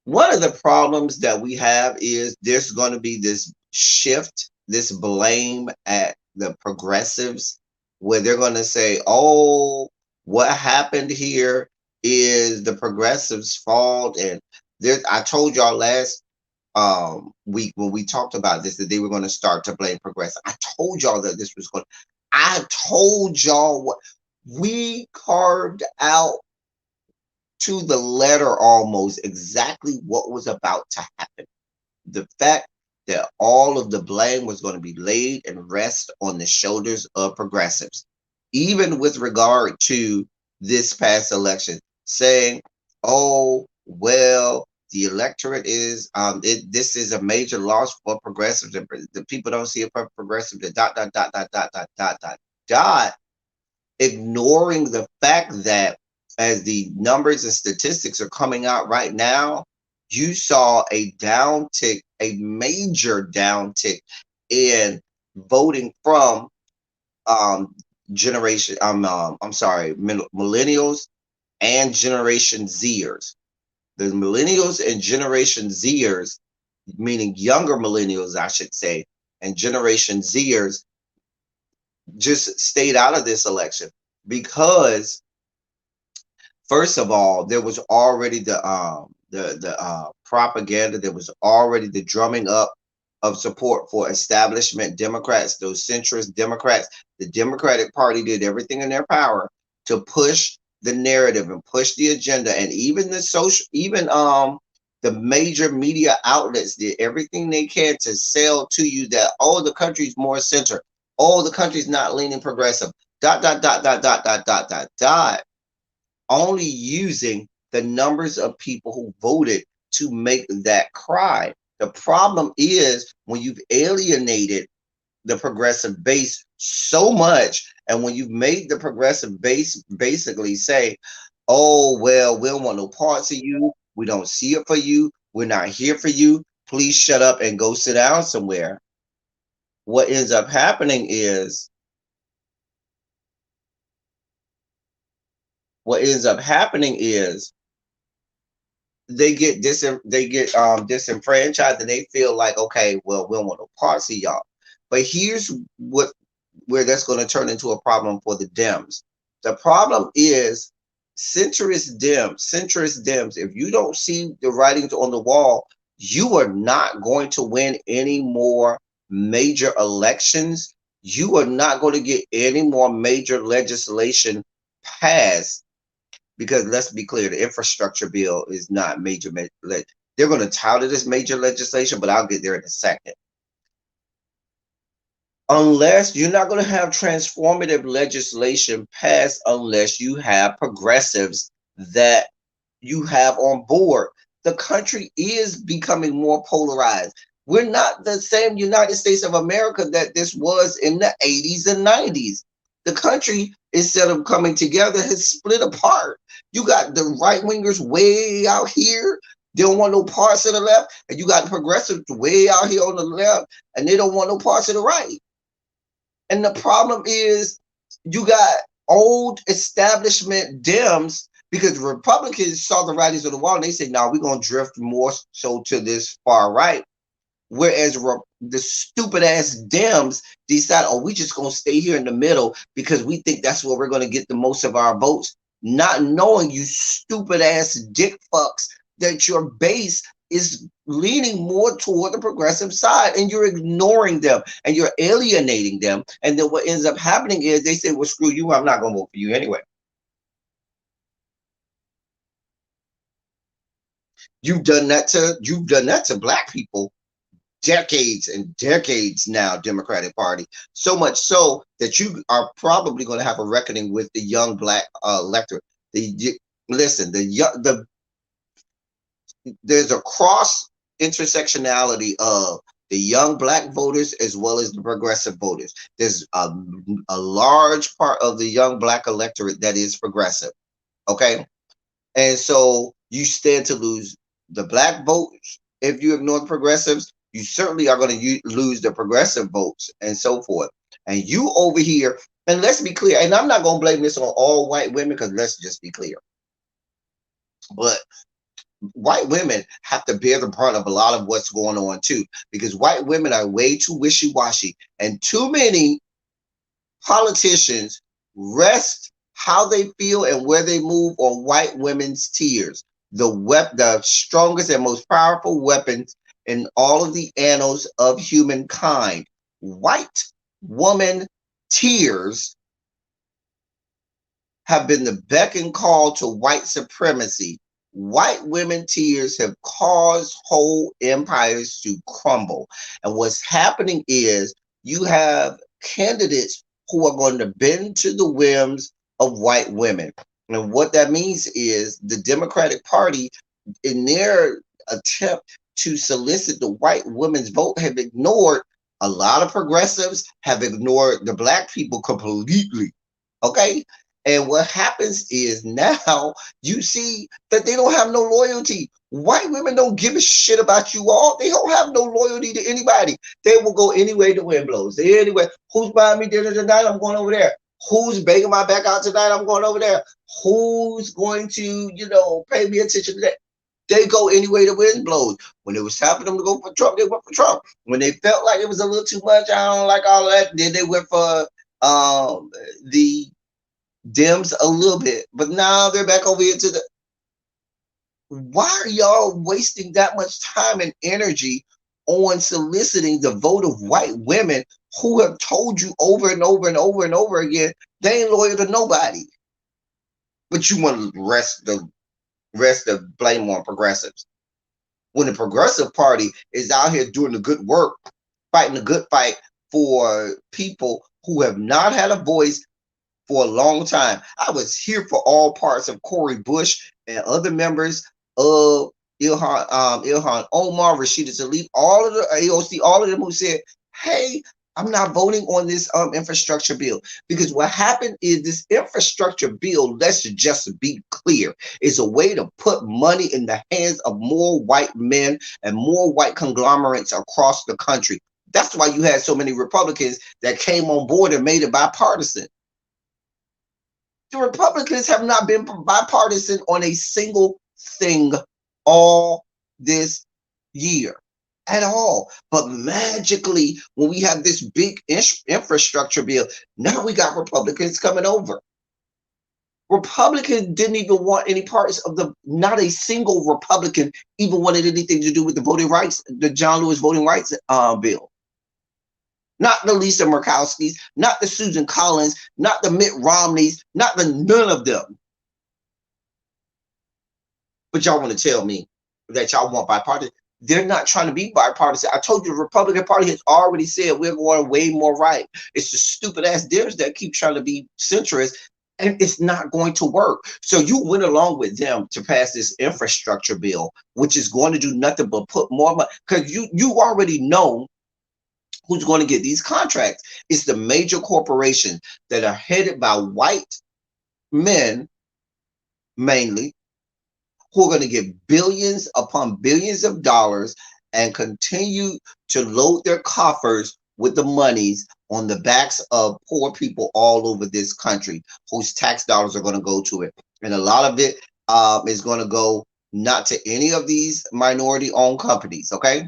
Speaker 2: One of the problems that we have is there's going to be this shift, this blame at the progressives, where they're going to say, oh, what happened here is the progressives' fault, and I told y'all last week when we talked about this that they were going to start to blame progressive. I told y'all that this was going. I told y'all what we carved out to the letter almost exactly what was about to happen. The fact that all of the blame was going to be laid and rest on the shoulders of progressives, even with regard to this past election, saying, "Oh well, the electorate is this is a major loss for progressives. The people don't see it for progressives." The dot dot dot dot dot dot dot dot dot, ignoring the fact that as the numbers and statistics are coming out right now, you saw a downtick, a major downtick in voting from generation. I'm sorry, millennials and Generation Zers. The millennials and Generation Zers, meaning younger millennials, I should say, and Generation Zers just stayed out of this election because first of all, there was already the propaganda. There was already the drumming up of support for establishment Democrats, those centrist Democrats. The Democratic Party did everything in their power to push the narrative and push the agenda, and even the major media outlets did everything they can to sell to you that, oh, the country's more center, oh, the country's not leaning progressive. Dot dot dot dot dot dot dot dot dot. Only using the numbers of people who voted to make that cry. The problem is when you've alienated the progressive base so much, and when you've made the progressive base basically say, "Oh, well, we don't want no parts of you. We don't see it for you. We're not here for you. Please shut up and go sit down somewhere." What ends up happening is they get disenfranchised, and they feel like, okay, well, we don't want no parts of y'all. But here's where that's going to turn into a problem for the Dems. The problem is centrist Dems. If you don't see the writings on the wall, you are not going to win any more major elections. You are not going to get any more major legislation passed, because let's be clear, the infrastructure bill is not major. They're going to tout it as major legislation, but I'll get there in a second. Unless you're not going to have transformative legislation passed, unless you have progressives that you have on board. The country is becoming more polarized. We're not the same United States of America that this was in the 80s and 90s. The country, instead of coming together, has split apart. You got the right wingers way out here. They don't want no parts of the left. And you got the progressives way out here on the left, and they don't want no parts of the right. And the problem is you got old establishment Dems, because Republicans saw the writings on the wall and they said, "No, we're going to drift more so to this far right." Whereas the stupid ass Dems decide, "Oh, we just going to stay here in the middle because we think that's where we're going to get the most of our votes." Not knowing, you stupid ass dick fucks, that your base is leaning more toward the progressive side, and you're ignoring them and you're alienating them. And then what ends up happening is they say, "Well, screw you, I'm not going to vote for you anyway." You've done that to black people decades and decades now, Democratic Party. So much so that you are probably going to have a reckoning with the young black electorate. There's a cross intersectionality of the young black voters as well as the progressive voters. There's a large part of the young black electorate that is progressive. Okay. And so you stand to lose the black votes if you ignore the progressives. You certainly are going to lose the progressive votes and so forth. And you over here, and let's be clear, and I'm not going to blame this on all white women, because let's just be clear. But white women have to bear the brunt of a lot of what's going on too, because white women are way too wishy-washy, and too many politicians rest how they feel and where they move on white women's tears. the strongest and most powerful weapons in all of the annals of humankind. White woman tears have been the beck and call to white supremacy. White women tears have caused whole empires to crumble. And what's happening is you have candidates who are going to bend to the whims of white women. And what that means is the Democratic Party, in their attempt to solicit the white women's vote, have ignored a lot of progressives, have ignored the black people completely. Okay? And what happens is now you see that they don't have no loyalty. White women don't give a shit about you all. They don't have no loyalty to anybody. They will go anyway the wind blows. Anyway, who's buying me dinner tonight? I'm going over there. Who's baking my back out tonight? I'm going over there. Who's going to, pay me attention to that? They go anyway the wind blows. When it was time for them to go for Trump, they went for Trump. When they felt like it was a little too much, I don't like all of that, then they went for the Dems a little bit. But now they're back over here to the... Why are y'all wasting that much time and energy on soliciting the vote of white women who have told you over and over and over and over again they ain't loyal to nobody? But you want to rest the blame on progressives. When the Progressive Party is out here doing the good work, fighting the good fight for people who have not had a voice for a long time. I was here for all parts of Cori Bush and other members of Ilhan Omar, Rashida Tlaib, all of the AOC, all of them who said, hey, I'm not voting on this infrastructure bill. Because what happened is this infrastructure bill, let's just be clear, is a way to put money in the hands of more white men and more white conglomerates across the country. That's why you had so many Republicans that came on board and made it bipartisan. The Republicans have not been bipartisan on a single thing all this year at all. But magically, when we have this big infrastructure bill, now we got Republicans coming over. Republicans didn't even want any parts of not a single Republican even wanted anything to do with the voting rights, the John Lewis voting rights bill. Not the Lisa Murkowski's, not the Susan Collins, not the Mitt Romney's, none of them. But y'all want to tell me that y'all want bipartisan. They're not trying to be bipartisan. I told you the Republican Party has already said we're going way more right. It's the stupid ass Dems that keep trying to be centrist, and it's not going to work. So you went along with them to pass this infrastructure bill, which is going to do nothing but put more money, because you already know who's going to get these contracts. It's the major corporations that are headed by white men, mainly, who are going to get billions upon billions of dollars and continue to load their coffers with the monies on the backs of poor people all over this country, whose tax dollars are going to go to it. And a lot of it is going to go not to any of these minority-owned companies, okay?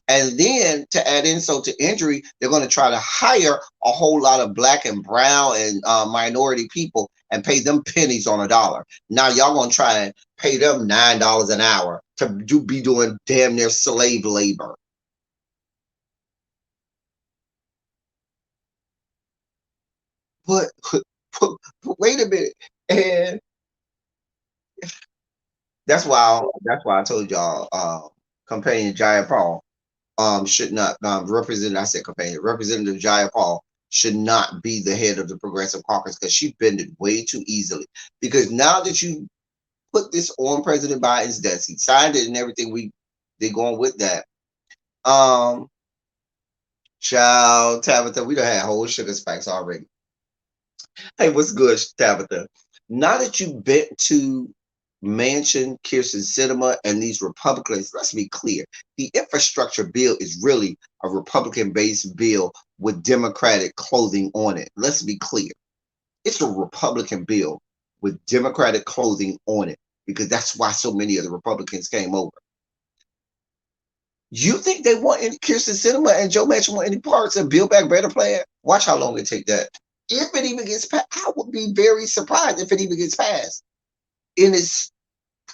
Speaker 2: And then to add insult to injury, they're going to try to hire a whole lot of black and brown and minority people and pay them pennies on a dollar. Now y'all going to try and pay them $9 an hour to be doing damn near slave labor. But wait a minute, and that's why I told y'all Companion Jaya Paul should not Representative Jaya Paul should not be the head of the Progressive Caucus, because she bended way too easily. Because now that you put this on President Biden's desk, he signed it and everything, they're going with that. Child, Tabitha, we done had whole sugar spikes already. Hey, what's good, Tabitha? Now that you bent to Manchin, Kirsten Sinema, and these Republicans, let's be clear. The infrastructure bill is really a Republican-based bill with Democratic clothing on it. Let's be clear. It's a Republican bill with Democratic clothing on it, because that's why so many of the Republicans came over. You think they want any Kirsten Sinema and Joe Manchin want any parts of Build Back Better plan? Watch how long it take that. If it even gets passed, I would be very surprised if it even gets passed in its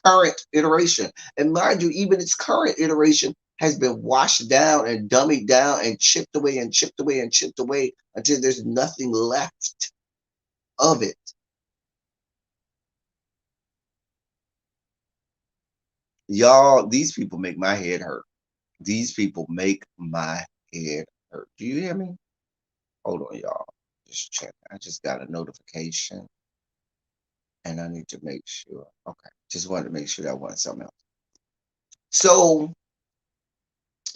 Speaker 2: current iteration. And mind you, even its current iteration has been washed down and dummied down and chipped away and chipped away and chipped away until there's nothing left of it. Y'all, these people make my head hurt. These people make my head hurt. Do you hear me? Hold on, y'all. Just check. I just got a notification and I need to make sure. Okay. Just wanted to make sure that wasn't something else. So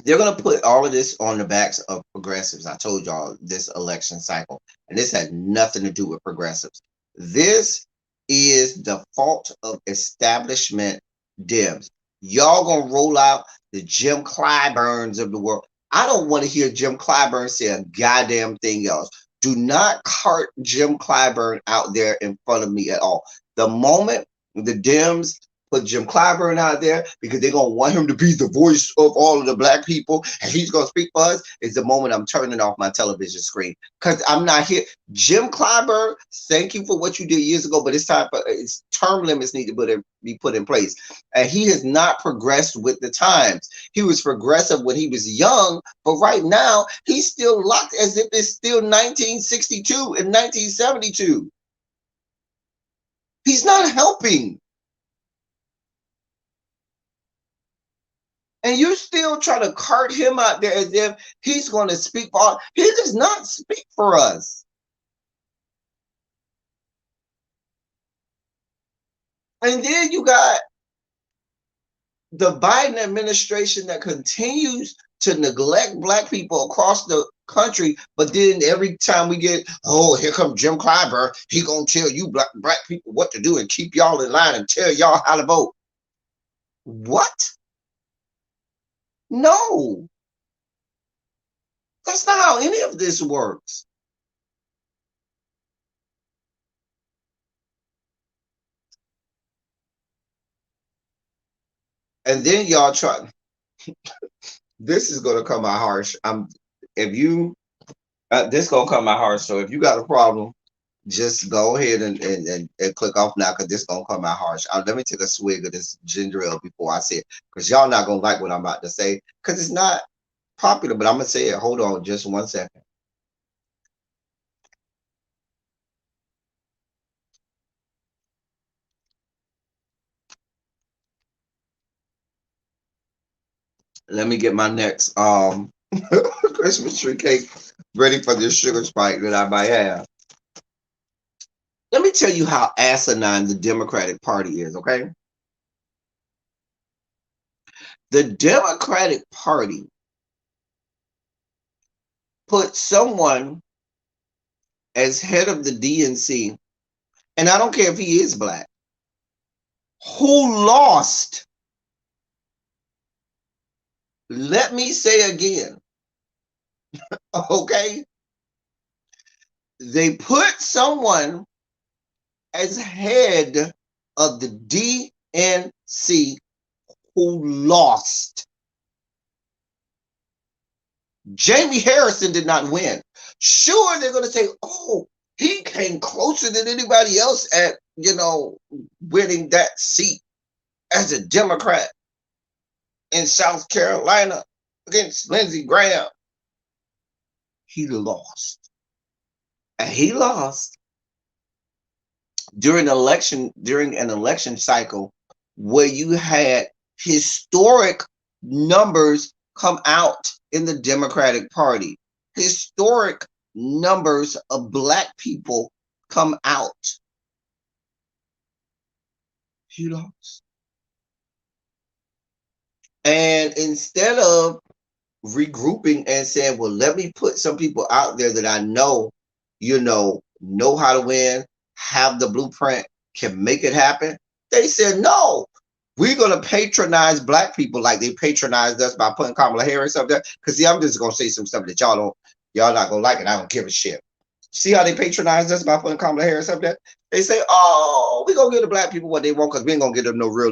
Speaker 2: they're going to put all of this on the backs of progressives. I told y'all this election cycle, and this had nothing to do with progressives. This is the fault of establishment Dems. Y'all going to roll out the Jim Clyburns of the world. I don't want to hear Jim Clyburn say a goddamn thing else. Do not cart Jim Clyburn out there in front of me at all. The moment the Dems put Jim Clyburn out there because they're going to want him to be the voice of all of the black people and he's going to speak for us, is the moment I'm turning off my television screen. Because I'm not here. Jim Clyburn, thank you for what you did years ago, but it's time for term limits need to be put in place. And he has not progressed with the times. He was progressive when he was young, but right now he's still locked as if it's still 1962 and 1972. He's not helping. And you still try to cart him out there as if he's going to speak for all. He does not speak for us. And then you got the Biden administration that continues to neglect black people across the country. But then every time we get, oh, here comes Jim Clyburn, he going to tell you black people what to do and keep y'all in line and tell y'all how to vote. What? No, that's not how any of this works. And then y'all try. This is gonna come out harsh. This gonna come out harsh. So if you got a problem, just go ahead and click off now, because this gonna come out harsh. Let me take a swig of this ginger ale before I say it, because y'all not gonna like what I'm about to say, because it's not popular. But I'm gonna say it. Hold on, just 1 second. Let me get my next Christmas tree cake ready for this sugar spike that I might have. Let me tell you how asinine the Democratic Party is, okay? The Democratic Party put someone as head of the DNC, and I don't care if he is black, who lost. Let me say again, okay? They put someone as head of the DNC who lost. Jamie Harrison did not win. Sure, they're going to say, oh, he came closer than anybody else at, winning that seat as a Democrat in South Carolina against Lindsey Graham. He lost. And he lost during an election cycle where you had historic numbers come out in the Democratic Party. Historic numbers of black people come out. He lost. And instead of regrouping and saying, well, let me put some people out there that I know, know how to win, have the blueprint, can make it happen, they said, no, we're going to patronize black people like they patronized us by putting Kamala Harris up there. Because, see, I'm just going to say some stuff that y'all not going to like, and I don't give a shit. See how they patronized us by putting Kamala Harris up there? They say, oh, we're going to give the black people what they want because we ain't going to give them no real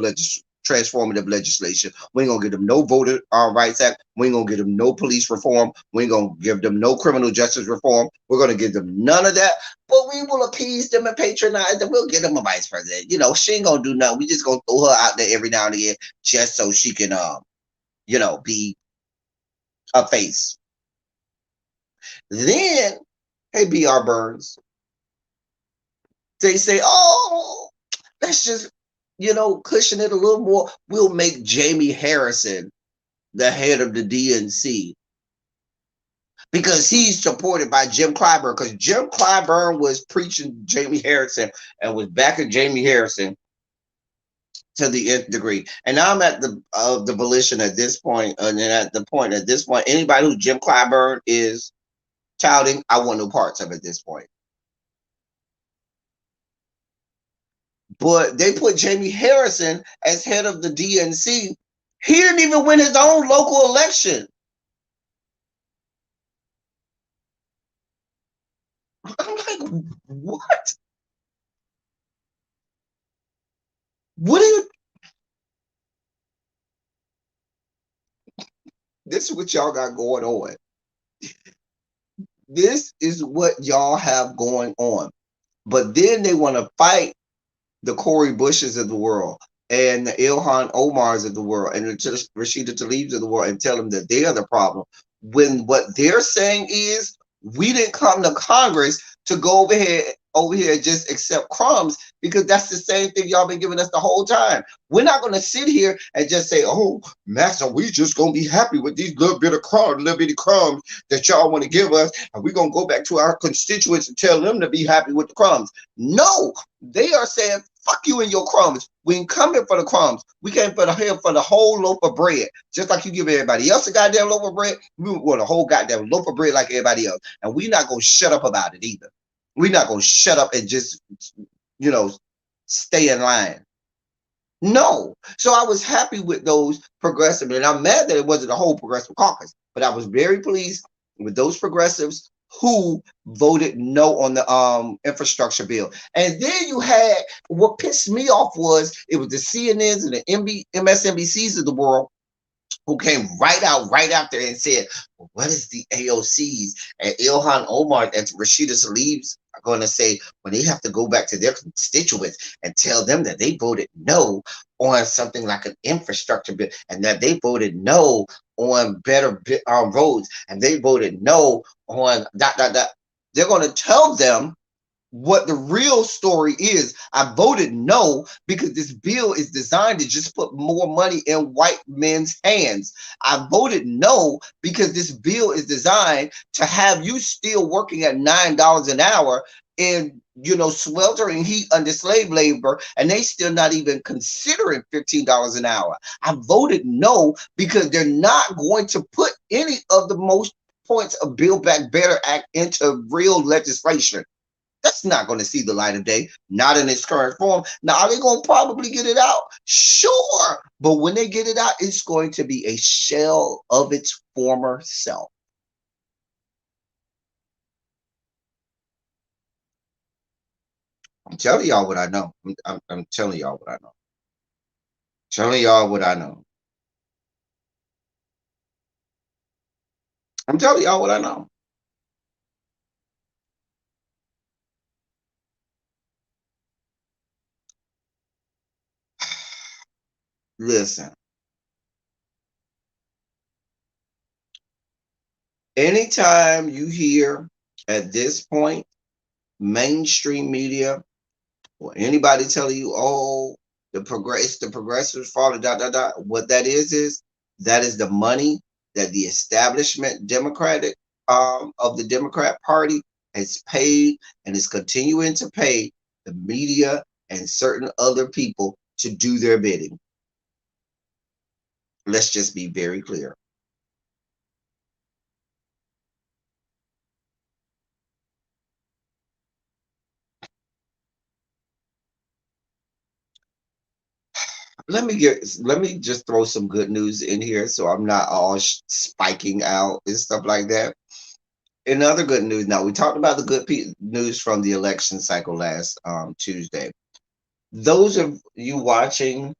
Speaker 2: transformative legislation. We ain't gonna give them no voter rights act. We ain't gonna give them no police reform. We ain't gonna give them no criminal justice reform. We're gonna give them none of that. But we will appease them and patronize them. We'll get them a vice president. She ain't gonna do nothing. We just gonna throw her out there every now and again just so she can be a face. Then, hey, B.R. Burns, they say, oh, let's just, cushion it a little more. We'll make Jamie Harrison the head of the DNC because he's supported by Jim Clyburn, because Jim Clyburn was preaching Jamie Harrison and was backing Jamie Harrison to the nth degree. And I'm at the volition at this point, and at the point at this point, anybody who Jim Clyburn is touting, I want no parts of at this point. But they put Jamie Harrison as head of the DNC. He didn't even win his own local election. I'm like, what? What are you? This is what y'all got going on. This is what y'all have going on. But then they want to fight the Cori Bushes of the world and the Ilhan Omars of the world and the Rashida Tlaibs of the world and tell them that they are the problem. When what they're saying is, we didn't come to Congress to go over here and just accept crumbs, because that's the same thing y'all been giving us the whole time. We're not going to sit here and just say, oh, Master, we just going to be happy with these little bitty crumbs that y'all want to give us, and we're going to go back to our constituents and tell them to be happy with the crumbs. No, they are saying, fuck you and your crumbs. We ain't coming for the crumbs. We came for the whole loaf of bread. Just like you give everybody else a goddamn loaf of bread, we want a whole goddamn loaf of bread like everybody else. And we're not going to shut up about it either. We're not going to shut up and just, stay in line. No. So I was happy with those progressives, and I'm mad that it wasn't a whole progressive caucus, but I was very pleased with those progressives who voted no on the infrastructure bill. And then you had, what pissed me off was, it was the CNNs and the MSNBCs of the world who came right out there and said, well, what is the AOCs and Ilhan Omar and Rashida Tlaibs are going to say when they have to go back to their constituents and tell them that they voted no on something like an infrastructure bill, and that they voted no on better roads, and they voted no on ... They're going to tell them what the real story is. I voted no because this bill is designed to just put more money in white men's hands. I voted no because this bill is designed to have you still working at $9 an hour in, sweltering heat under slave labor, and they still not even considering $15 an hour. I voted no because they're not going to put any of the most points of Build Back Better Act into real legislation. That's not going to see the light of day, not in its current form. Now, are they going to probably get it out? Sure. But when they get it out, it's going to be a shell of its former self. I'm telling y'all what I know. I'm telling y'all what I know. Telling y'all what I know. I'm telling y'all what I know. Listen. Anytime you hear at this point mainstream media or anybody telling you, oh, the progressives fault, what that is that is the money that the establishment Democratic of the Democrat Party has paid and is continuing to pay the media and certain other people to do their bidding. Let's just be very clear. Let me just throw some good news in here so I'm not all spiking out and stuff like that. In other good news, now we talked about the good news from the election cycle last Tuesday. Those of you watching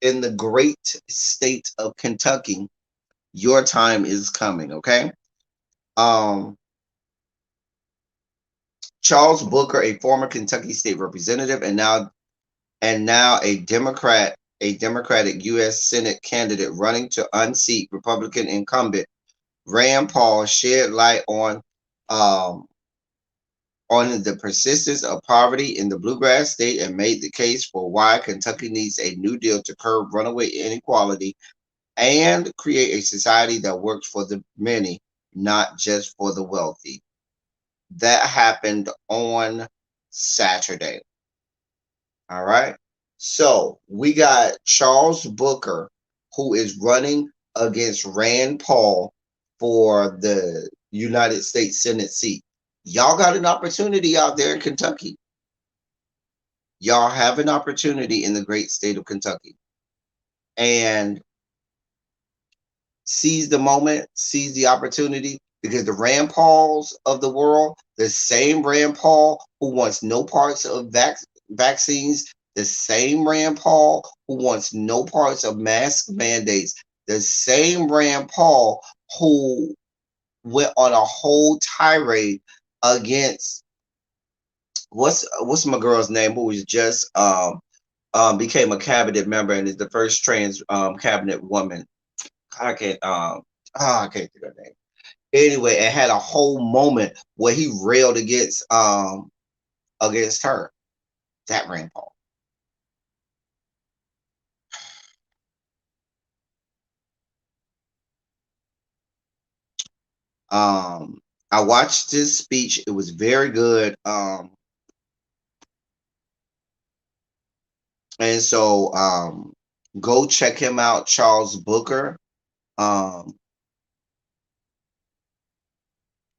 Speaker 2: in the great state of Kentucky, your time is coming, okay? Um, Charles Booker, a former Kentucky state representative and now a Democratic U.S. Senate candidate running to unseat Republican incumbent Rand Paul, shed light um, on the persistence of poverty in the bluegrass state and made the case for why Kentucky needs a new deal to curb runaway inequality and create a society that works for the many, not just for the wealthy. That happened on Saturday. All right. So we got Charles Booker, who is running against Rand Paul for the United States Senate seat. Y'all got an opportunity out there in Kentucky. Y'all have an opportunity in the great state of Kentucky. And seize the moment, seize the opportunity, because the Rand Pauls of the world, the same Rand Paul who wants no parts of vaccines, the same Rand Paul who wants no parts of mask mandates, the same Rand Paul who went on a whole tirade against what's my girl's name, who was just became a cabinet member and is the first trans cabinet woman. I can't think of her name. Anyway, it had a whole moment where he railed against her. That Rand Paul. I watched his speech. It was very good. And so go check him out, Charles Booker. Um,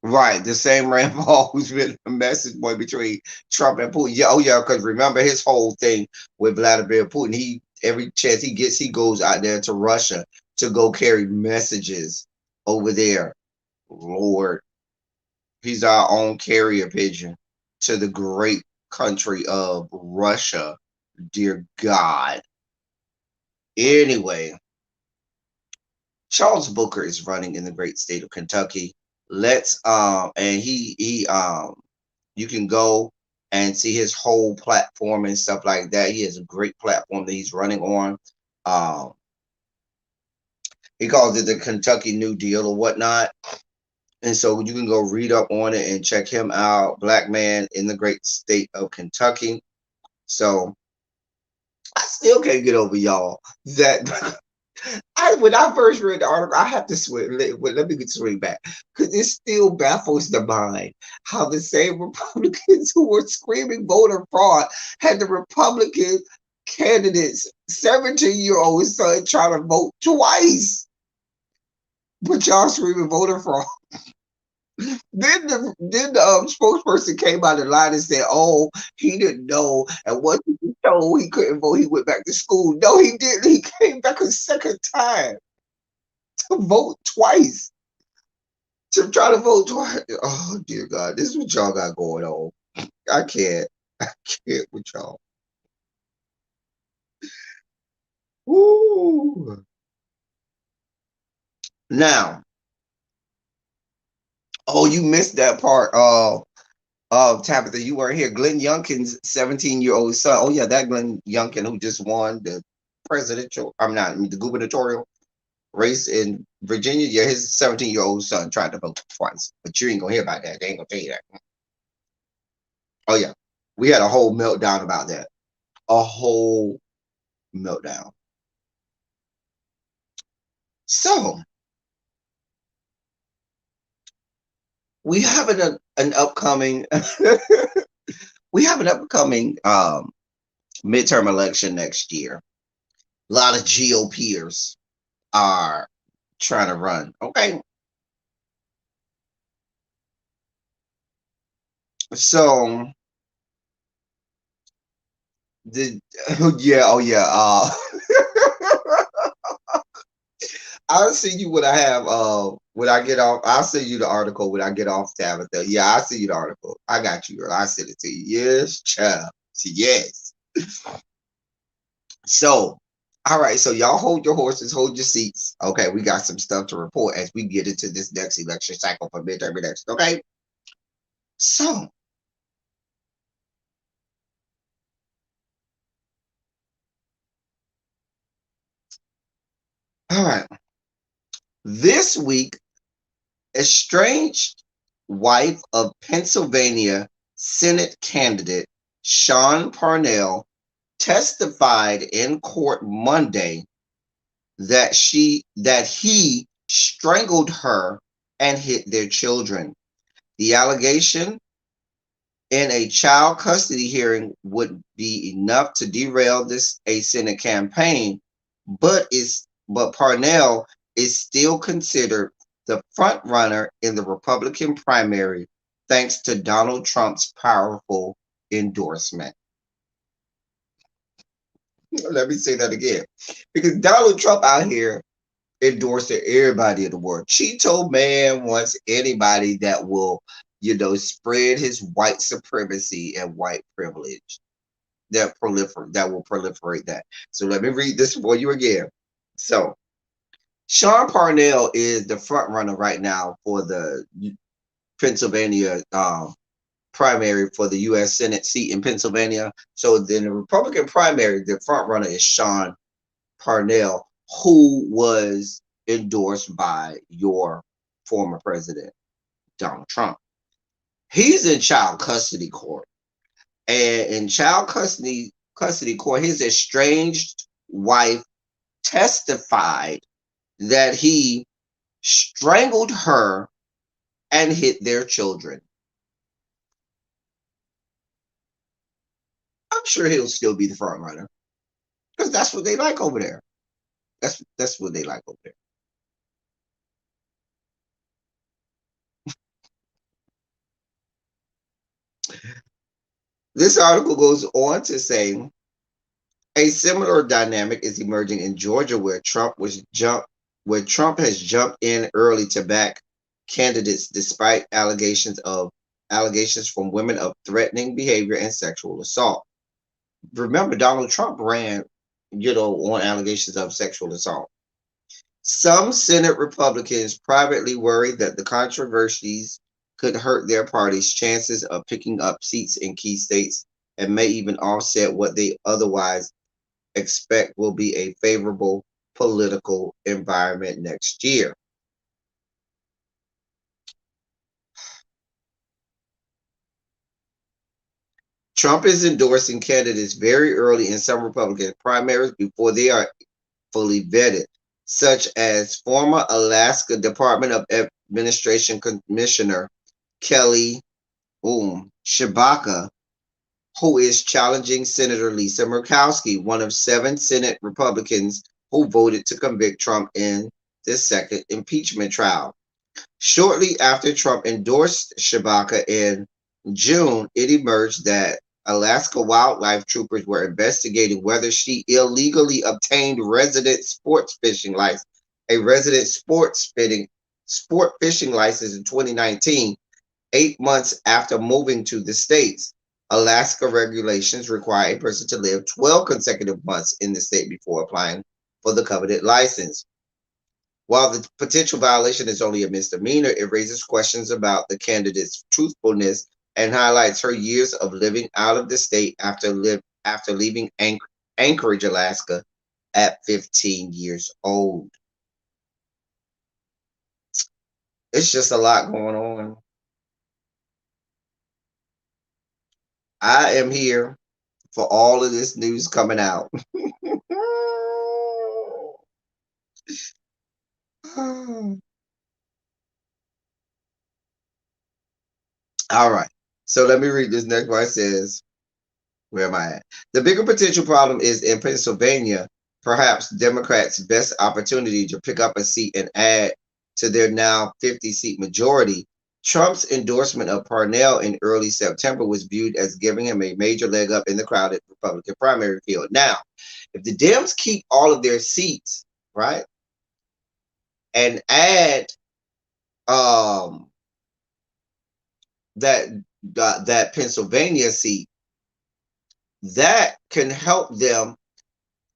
Speaker 2: right, the same Rand Paul who's been a message boy between Trump and Putin. Yeah, oh yeah, because remember his whole thing with Vladimir Putin. He every chance he gets, he goes out there to Russia to go carry messages over there. Lord, he's our own carrier pigeon to the great country of Russia. Dear God. Anyway, Charles Booker is running in the great state of Kentucky. Let's and he you can go and see his whole platform and stuff like that. He has a great platform that he's running on. Um he calls it the Kentucky New Deal or whatnot. And so you can go read up on it and check him out. Black man in the great state of Kentucky. So I still can't get over y'all that when I first read the article, I have to swing. Let me swing back because it still baffles the mind how the same Republicans who were screaming voter fraud had the Republican candidates 17-year-old son trying to vote twice, but y'all screaming voter fraud. Then the spokesperson came out and lied and said, "Oh, he didn't know, and once he was told he couldn't vote, he went back to school." No, he didn't. He came back a second time to vote twice. To try to vote twice. Oh dear God, this is what y'all got going on. I can't with y'all. Woo. Now, oh, you missed that part of Tabitha. You weren't here. Glenn Youngkin's 17-year-old son. Oh yeah, that Glenn Youngkin who just won the the gubernatorial race in Virginia. Yeah, his 17-year-old son tried to vote twice. But you ain't gonna hear about that. They ain't gonna tell you that. Oh yeah. We had a whole meltdown about that. A whole meltdown. So we have an upcoming we have an upcoming midterm election next year. A lot of GOPers are trying to run. Okay. So oh yeah. I'll see you when I have when I get off. I'll send you the article when I get off Tabitha. Yeah, I'll see you the article. I got you, girl. I send it to you. Yes, child. Yes. So All right, so y'all hold your horses, hold your seats. Okay, we got some stuff to report as we get into this next election cycle for midterm elections. Okay, so all right, this week, estranged wife of Pennsylvania Senate candidate Sean Parnell testified in court Monday that he strangled her and hit their children. The allegation in a child custody hearing would be enough to derail this a Senate campaign, but Parnell is still considered the front runner in the Republican primary thanks to Donald Trump's powerful endorsement. Let me say that again. Because Donald Trump out here endorsing everybody in the world. Cheeto Man wants anybody that will, spread his white supremacy and white privilege that will proliferate that. So let me read this for you again. So Sean Parnell is the front runner right now for the Pennsylvania primary for the U.S. Senate seat in Pennsylvania. So then the Republican primary, the front runner is Sean Parnell, who was endorsed by your former president, Donald Trump. He's in child custody court. And in child custody court, his estranged wife testified that he strangled her and hit their children. I'm sure he'll still be the front runner because that's what they like over there. That's what they like over there. This article goes on to say a similar dynamic is emerging in Georgia, where Trump has jumped in early to back candidates despite allegations from women of threatening behavior and sexual assault. Remember, Donald Trump ran, on allegations of sexual assault. Some Senate Republicans privately worry that the controversies could hurt their party's chances of picking up seats in key states and may even offset what they otherwise expect will be a favorable political environment next year. Trump is endorsing candidates very early in some Republican primaries before they are fully vetted, such as former Alaska Department of Administration Commissioner Kelly Tshibaka, who is challenging Senator Lisa Murkowski, one of 7 Senate Republicans who voted to convict Trump in the second impeachment trial. Shortly after Trump endorsed Tshibaka in June, it emerged that Alaska wildlife troopers were investigating whether she illegally obtained a resident sport fishing license in 2019, 8 months after moving to the states. Alaska regulations require a person to live 12 consecutive months in the state before applying for the coveted license. While the potential violation is only a misdemeanor, it raises questions about the candidate's truthfulness and highlights her years of living out of the state after leaving Anchorage, Alaska at 15 years old. It's just a lot going on. I am here for all of this news coming out. All right. So let me read this next one. It says, where am I at? The bigger potential problem is in Pennsylvania, perhaps Democrats' best opportunity to pick up a seat and add to their now 50-seat majority. Trump's endorsement of Parnell in early September was viewed as giving him a major leg up in the crowded Republican primary field. Now, if the Dems keep all of their seats, right, and add that Pennsylvania seat, that can help them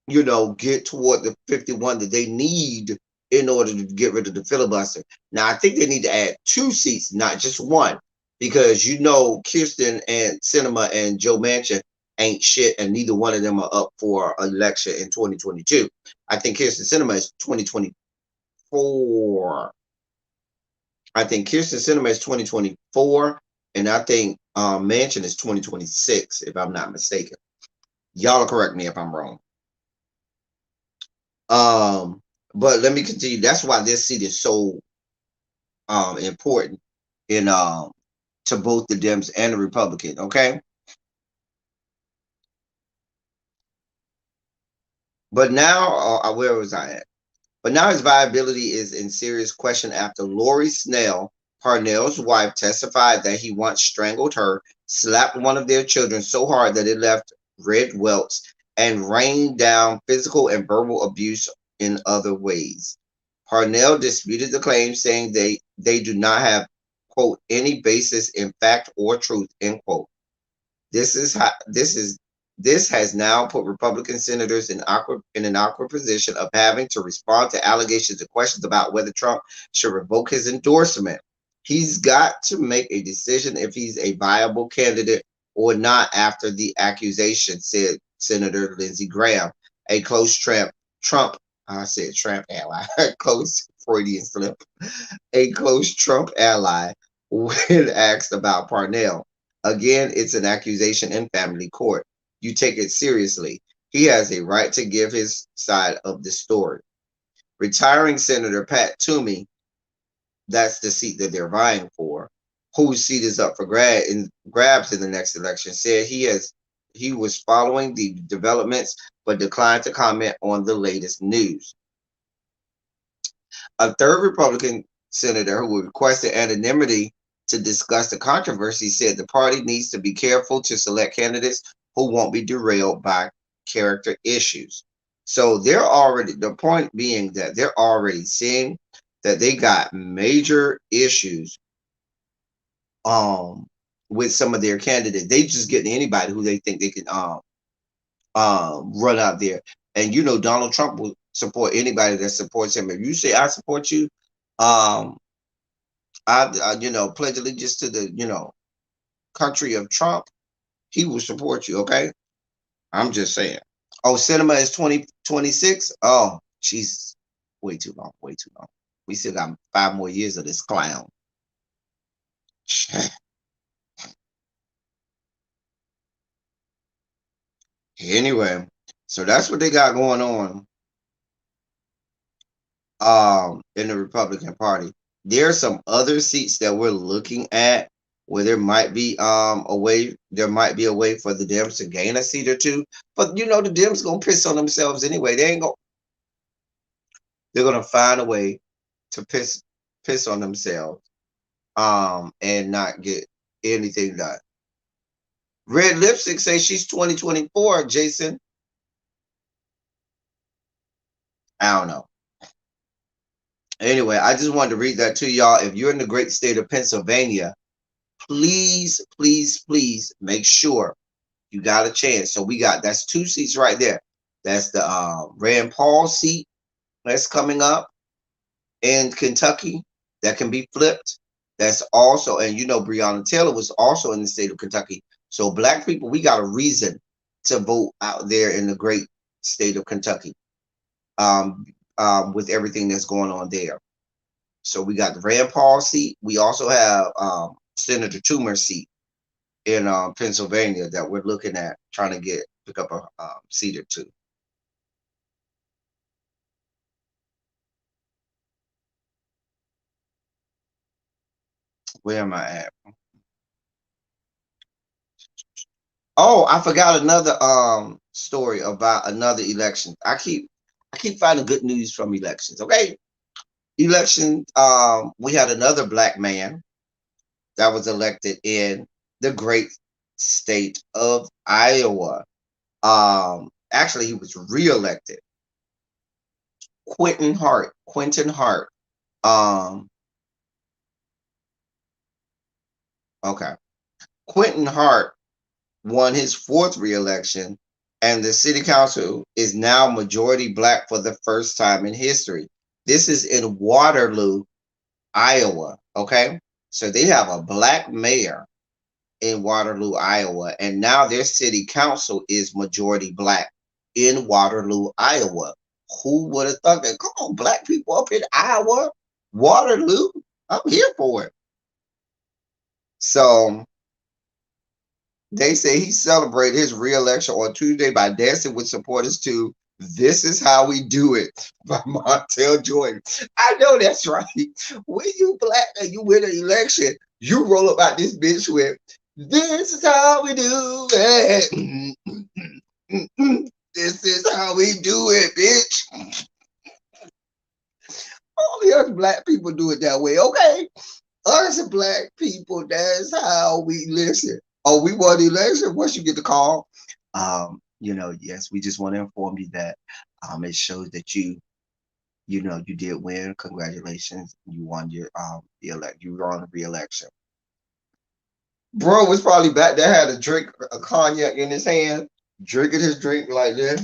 Speaker 2: get toward the 51 that they need in order to get rid of the filibuster. Now, I think they need to add 2 seats, not just one, because Kirsten and Sinema and Joe Manchin ain't shit, and neither one of them are up for election in 2022. I think Kirsten Sinema is 2024. I think Kirsten Sinema is 2024, and I think Manchin is 2026, if I'm not mistaken. Y'all will correct me if I'm wrong. But let me continue. That's why this seat is so important in to both the Dems and the Republican. Okay. But now, where was I at? But now his viability is in serious question after Lori Snell, Parnell's wife, testified that he once strangled her, slapped one of their children so hard that it left red welts, and rained down physical and verbal abuse in other ways. Parnell disputed the claim, saying they do not have, quote, any basis in fact or truth, end quote. This has now put Republican senators in an awkward position of having to respond to allegations and questions about whether Trump should revoke his endorsement. He's got to make a decision if he's a viable candidate or not after the accusation, said Senator Lindsey Graham, a close Trump I said Trump ally, close Freudian slip, a close Trump ally when asked about Parnell. Again, it's an accusation in family court. You take it seriously. He has a right to give his side of the story. Retiring Senator Pat Toomey, that's the seat that they're vying for, whose seat is up for grabs in the next election, said he was following the developments but declined to comment on the latest news. A third Republican senator who requested anonymity to discuss the controversy said the party needs to be careful to select candidates who won't be derailed by character issues. So the point being that they're already seeing that they got major issues with some of their candidates. They just getting anybody who they think they can run out there. And Donald Trump will support anybody that supports him. If you say I support you, I pledge allegiance to the country of Trump, he will support you. Okay, I'm just saying. Oh, cinema is 2026. Oh, jeez, way too long. Way too long. We still got 5 more years of this clown. Anyway, so that's what they got going on in the Republican Party. There are some other seats that we're looking at where there might be a way for the Dems to gain a seat or two. But the Dems gonna piss on themselves anyway. They're gonna find a way to piss on themselves and not get anything done. Red Lipstick says she's 2024, Jason. I don't know. Anyway, I just wanted to read that to y'all. If you're in the great state of Pennsylvania, please, please, please make sure you got a chance. So that's 2 seats right there. That's the Rand Paul seat that's coming up in Kentucky that can be flipped. That's also, and Breonna Taylor was also in the state of Kentucky. So black people, we got a reason to vote out there in the great state of Kentucky. With everything that's going on there. So we got the Rand Paul seat. We also have Senator Toomer's seat in Pennsylvania that we're looking at trying to pick up a seat or 2. Where am I at? Oh, I forgot another story about another election. I keep finding good news from elections. Okay, election. We had another black man that was elected in the great state of Iowa. Actually, he was reelected. Quentin Hart. Okay. Quentin Hart won his 4th reelection and the city council is now majority black for the first time in history. This is in Waterloo, Iowa. Okay. So they have a black mayor in Waterloo, Iowa, and now their city council is majority black in Waterloo, Iowa. Who would have thought that? Come on, black people up in Iowa, Waterloo. I'm here for it. So they say he celebrated his re-election on Tuesday by dancing with supporters to "This Is How We Do It" by Montel Jordan. I know that's right. When you black and you win an election, you roll up out this bitch with "This is how we do it." This is how we do it, bitch. Only us black people do it that way, okay? Us black people, that's how we listen. Oh, we won the election. Once you get the call, yes, we just want to inform you that it shows that you did win. Congratulations, you won your you were on the re-election. Bro was probably back there, had a cognac in his hand, drinking his drink like this.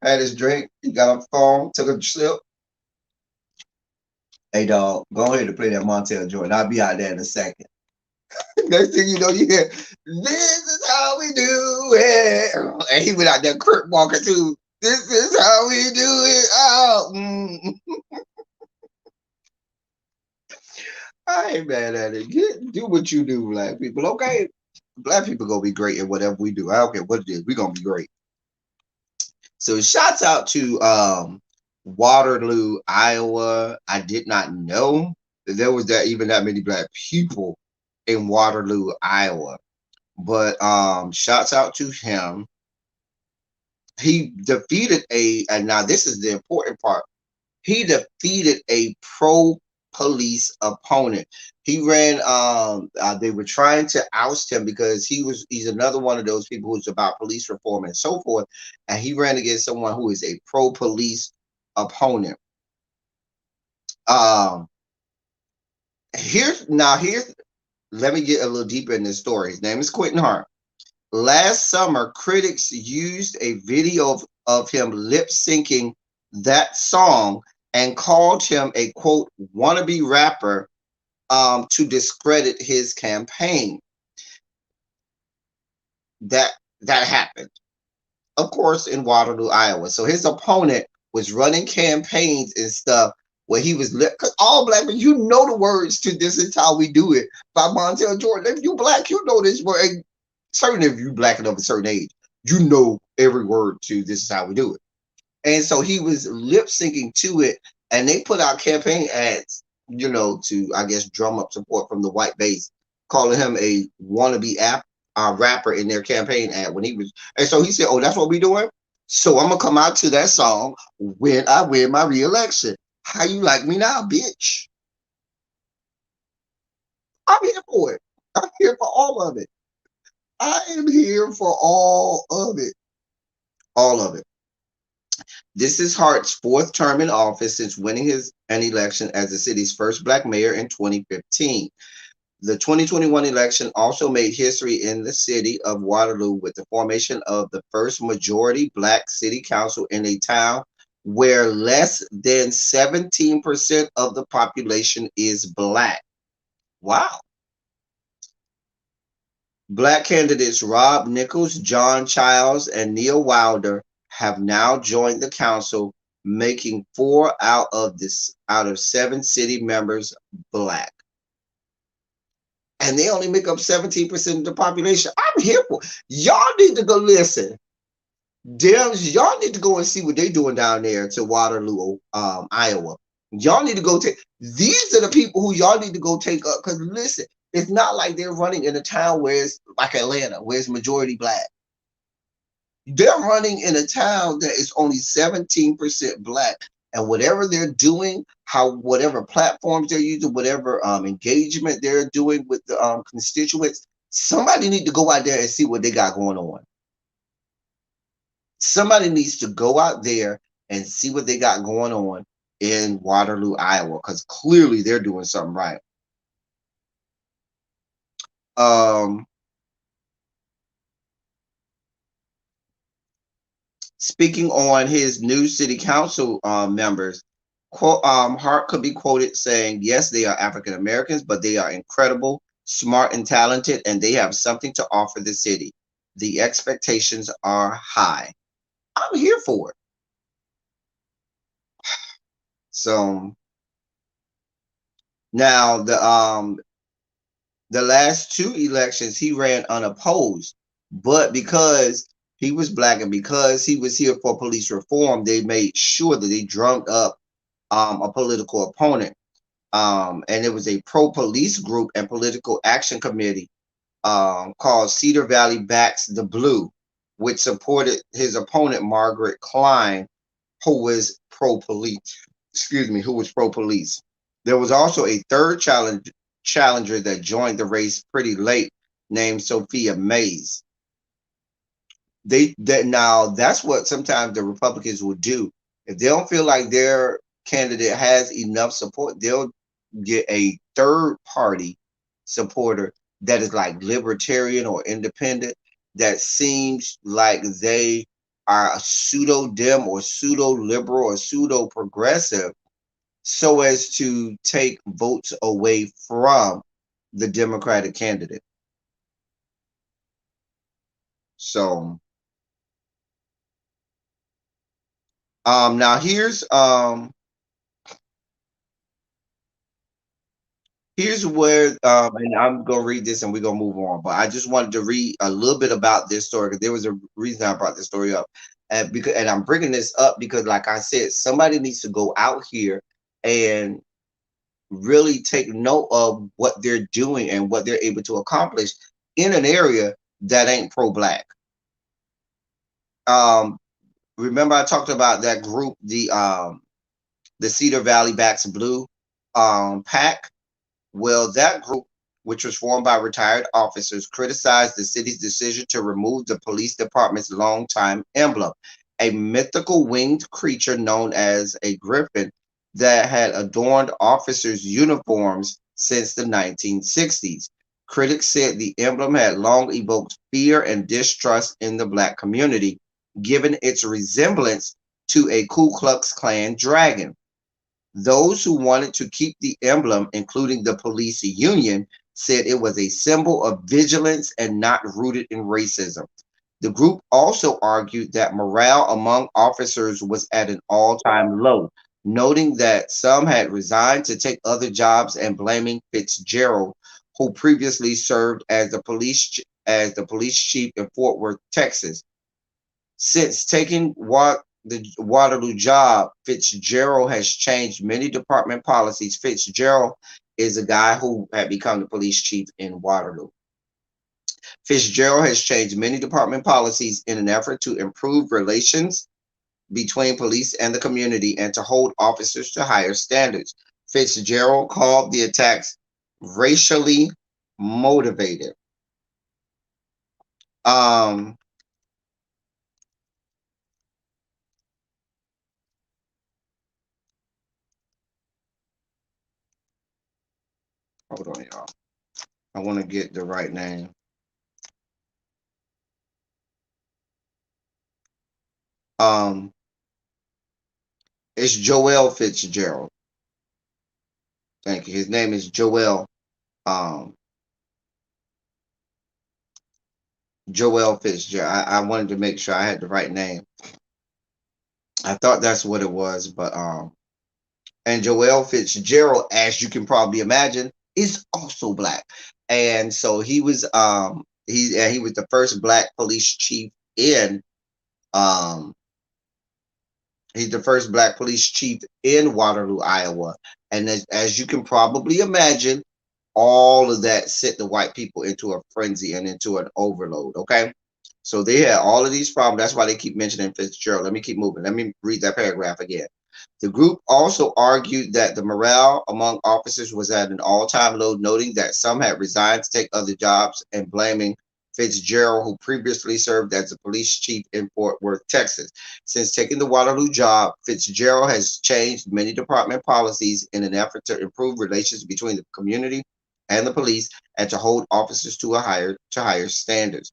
Speaker 2: Had his drink. He got on the phone, took a sip. Hey dog, go ahead and play that Montel Jordan. I'll be out there in a second. Next thing you know, you hear, "This is how we do it." And he went out there crip walking too. "This is how we do it." Oh, I ain't mad at it. Do what you do, black people. Okay. Black people gonna be great at whatever we do. I don't care what it is. We gonna be great. So shouts out to Waterloo, Iowa. I did not know that there was even that many black people in Waterloo, Iowa. But shouts out to him. He defeated and now this is the important part. He defeated a pro-police opponent. He ran. They were trying to oust him because he's another one of those people who's about police reform and so forth. And he ran against someone who is a pro-police opponent. Here's let me get a little deeper in this story. His name is Quentin Hart. Last summer, critics used a video of him lip syncing that song and called him a quote wannabe rapper to discredit his campaign. That happened, of course, in Waterloo, Iowa. So his opponent was running campaigns and stuff where he was because all black men, you know the words to "This Is How We Do It" by Montel Jordan. If you black, you know this word. Certainly, if you black and of a certain age, you know every word to "This Is How We Do It." And so he was lip syncing to it, and they put out campaign ads, to I guess drum up support from the white base, calling him a wannabe rapper in their campaign ad when he was. And so he said, "Oh, that's what we doing. So I'm gonna come out to that song when I win my re-election. How you like me now, bitch? I'm here for it. I'm here for all of it. I am here for all of it. All of it." This is Hart's fourth term in office since winning an election as the city's first black mayor in 2015. The 2021 election also made history in the city of Waterloo with the formation of the first majority black city council in a town where less than 17% of the population is black. Wow. Black candidates Rob Nichols, John Childs, and Neil Wilder have now joined the council, making 4 out of 7 city members black. And they only make up 17% of the population. I'm here for y'all need to go listen. Y'all need to go and see what they're doing down there to Waterloo, Iowa. Y'all need to go take. These are the people who y'all need to go take up. Because listen, it's not like they're running in a town where it's like Atlanta, where it's majority black. They're running in a town that is only 17% black. And whatever they're doing, whatever platforms they're using, whatever engagement they're doing with the constituents, somebody need to go out there and see what they got going on. Somebody needs to go out there and see what they got going on in Waterloo, Iowa, because clearly they're doing something right. Speaking on his new city council members, Hart could be quoted saying, "Yes, they are African Americans, but they are incredible, smart, and talented, and they have something to offer the city. The expectations are high." I'm here for it. So now the last two elections he ran unopposed, but because he was black and because he was here for police reform, they made sure that they drummed up a political opponent. And it was a pro-police group and political action committee called Cedar Valley Backs the Blue, which supported his opponent Margaret Klein, who was pro-police. Excuse me, who was pro-police. There was also a third challenger that joined the race pretty late, named Sophia Mays. Now that's what sometimes the Republicans will do. If they don't feel like their candidate has enough support, they'll get a third party supporter that is like libertarian or independent, that seems like they are a pseudo dem or pseudo liberal or pseudo progressive, so as to take votes away from the Democratic candidate. So now here's where and I'm gonna read this and we're gonna move on. But I just wanted to read a little bit about this story because there was a reason I brought this story up. And I'm bringing this up because, like I said, somebody needs to go out here and really take note of what they're doing and what they're able to accomplish in an area that ain't pro-black. Um, Remember I talked about that group, the Cedar Valley Backs Blue pack. Well, that group, which was formed by retired officers, criticized the city's decision to remove the police department's longtime emblem, a mythical winged creature known as a griffin that had adorned officers' uniforms since the 1960s. Critics said the emblem had long evoked fear and distrust in the black community, given its resemblance to a Ku Klux Klan dragon. Those who wanted to keep the emblem, including the police union, said it was a symbol of vigilance and not rooted in racism. The group also argued that morale among officers was at an all-time low, noting that some had resigned to take other jobs and blaming Fitzgerald, who previously served as the police chief in Fort Worth, Texas. Since taking the Waterloo job, Fitzgerald has changed many department policies. Fitzgerald is a guy who had become the police chief in Waterloo. Fitzgerald has changed many department policies in an effort to improve relations between police and the community and to hold officers to higher standards. Fitzgerald called the attacks racially motivated. Um, Hold on, y'all. I want to get the right name. Um, it's Joel Fitzgerald. Thank you. His name is Um, Joel Fitzgerald. I wanted to make sure I had the right name. I thought that's what it was, but and Joel Fitzgerald, as you can probably imagine, is also black, and so he was the first black police chief in um he's the first black police chief in Waterloo, Iowa, and as you can probably imagine, all of that sent the white people into a frenzy and into an overload. Okay. So they had all of these problems. That's why they keep mentioning Fitzgerald. Let me keep moving. Let me read that paragraph again. The group also argued that the morale among officers was at an all-time low, noting that some had resigned to take other jobs and blaming Fitzgerald, who previously served as the police chief in Fort Worth, Texas. Since taking the Waterloo job, Fitzgerald has changed many department policies in an effort to improve relations between the community and the police and to hold officers to higher standards.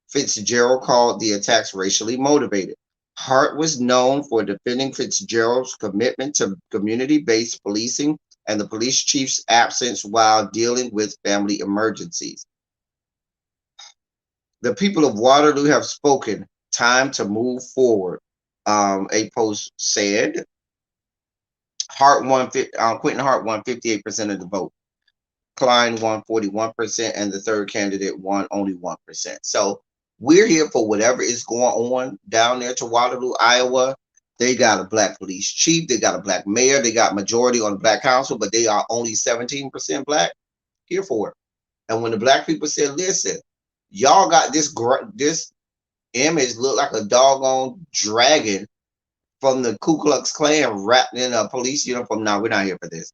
Speaker 2: Fitzgerald called the attacks racially motivated. Hart was known for defending Fitzgerald's commitment to community-based policing and the police chief's absence while dealing with family emergencies. The people of Waterloo have spoken. Time to move forward. A post said Quentin Hart won 58% of the vote. Klein won 41%, and the third candidate won only 1%. So we're here for whatever is going on down there to Waterloo, Iowa. They got a black police chief, they got a black mayor, they got majority on the black council, but they are only 17% black. Here for it. And when the black people said, listen, y'all got this image look like a doggone dragon from the Ku Klux Klan wrapped in a police uniform. No, we're not here for this.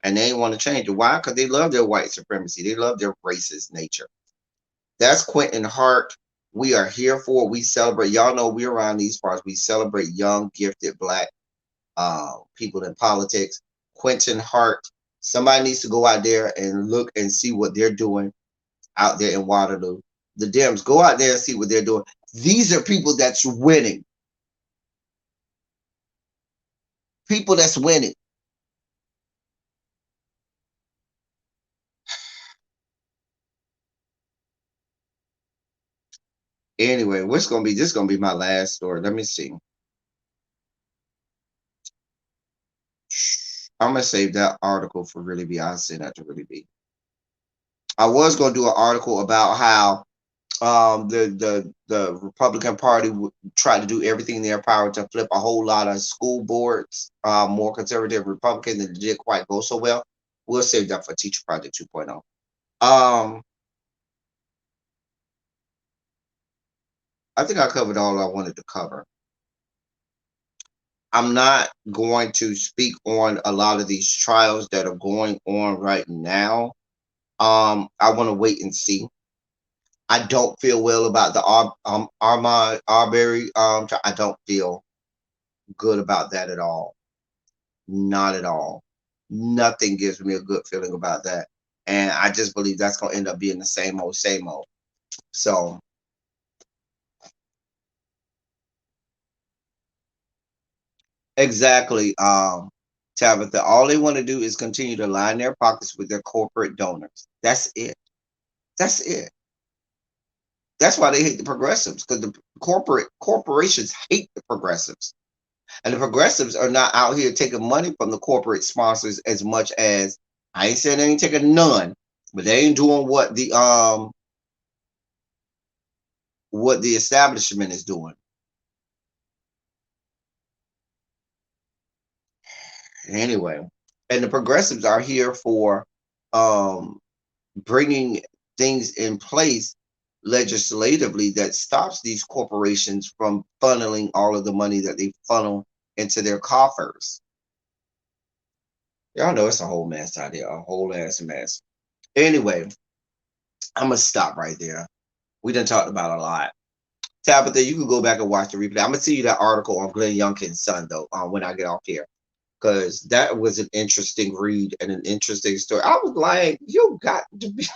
Speaker 2: And they want to change it. Why? Because they love their white supremacy. They love their racist nature. That's Quentin Hart. We are here for it. We celebrate. Y'all know we're around these parts. We celebrate young, gifted black people in politics. Quentin Hart. Somebody needs to go out there and look and see what they're doing out there in Waterloo. The Dems, go out there and see what they're doing. These are people that's winning. People that's winning. Anyway, this is gonna be my last story. Let me see. I'm gonna save that article for Really Be. I'll send that to Really Be. I was gonna do an article about how the Republican Party tried to do everything in their power to flip a whole lot of school boards more conservative Republican, and it didn't quite go so well. We'll save that for Teacher Project 2.0. I think I covered all I wanted to cover. I'm not going to speak on a lot of these trials that are going on right now. I want to wait and see. I don't feel well about the Ahmaud Arbery. I don't feel good about that at all. Not at all. Nothing gives me a good feeling about that, and I just believe that's going to end up being the same old, same old. So exactly, Tabitha. All they want to do is continue to line their pockets with their corporate donors. That's it. That's it. That's why they hate the progressives, because the corporations hate the progressives. And the progressives are not out here taking money from the corporate sponsors as much as, I ain't saying they ain't taking none, but they ain't doing what the establishment is doing. Anyway, and the progressives are here for bringing things in place legislatively that stops these corporations from funneling all of the money that they funnel into their coffers. Y'all know it's a whole mess out here, a whole ass mess. Anyway, I'm gonna stop right there. We done talked about a lot. Tabitha, you can go back and watch the replay. I'm gonna see you that article on Glenn Youngkin's son though, when I get off here, because that was an interesting read and an interesting story. I was like, you got to be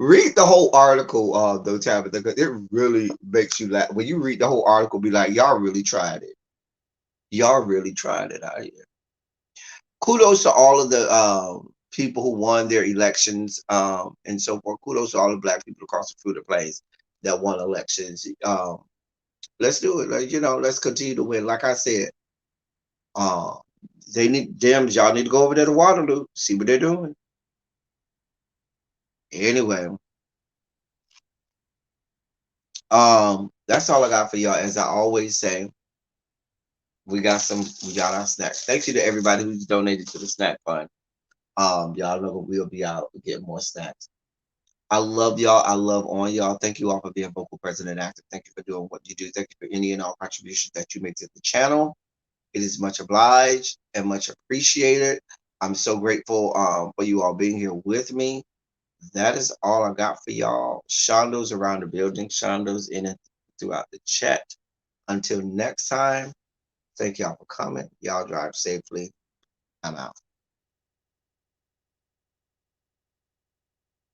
Speaker 2: read the whole article, though, Tabitha, because it really makes you laugh. When you read the whole article, be like, y'all really tried it. Y'all really tried it out here. Kudos to all of the people who won their elections and so forth. Kudos to all the black people across the Fruiter Plains that won elections. Let's do it. Let's continue to win. Like I said, they need Dems. Y'all need to go over there to Waterloo, see what they're doing. Anyway, that's all I got for y'all. As I always say, we got our snacks. Thank you to everybody who's donated to the snack fund. Y'all know we'll be out getting more snacks. I love y'all. I love on y'all. Thank you all for being vocal, present, and active. Thank you for doing what you do. Thank you for any and all contributions that you make to the channel. It is much obliged and much appreciated. I'm so grateful for you all being here with me. That is all I got for y'all. Shondo's around the building. Shondo's in it throughout the chat. Until next time, thank y'all for coming. Y'all drive safely. I'm out.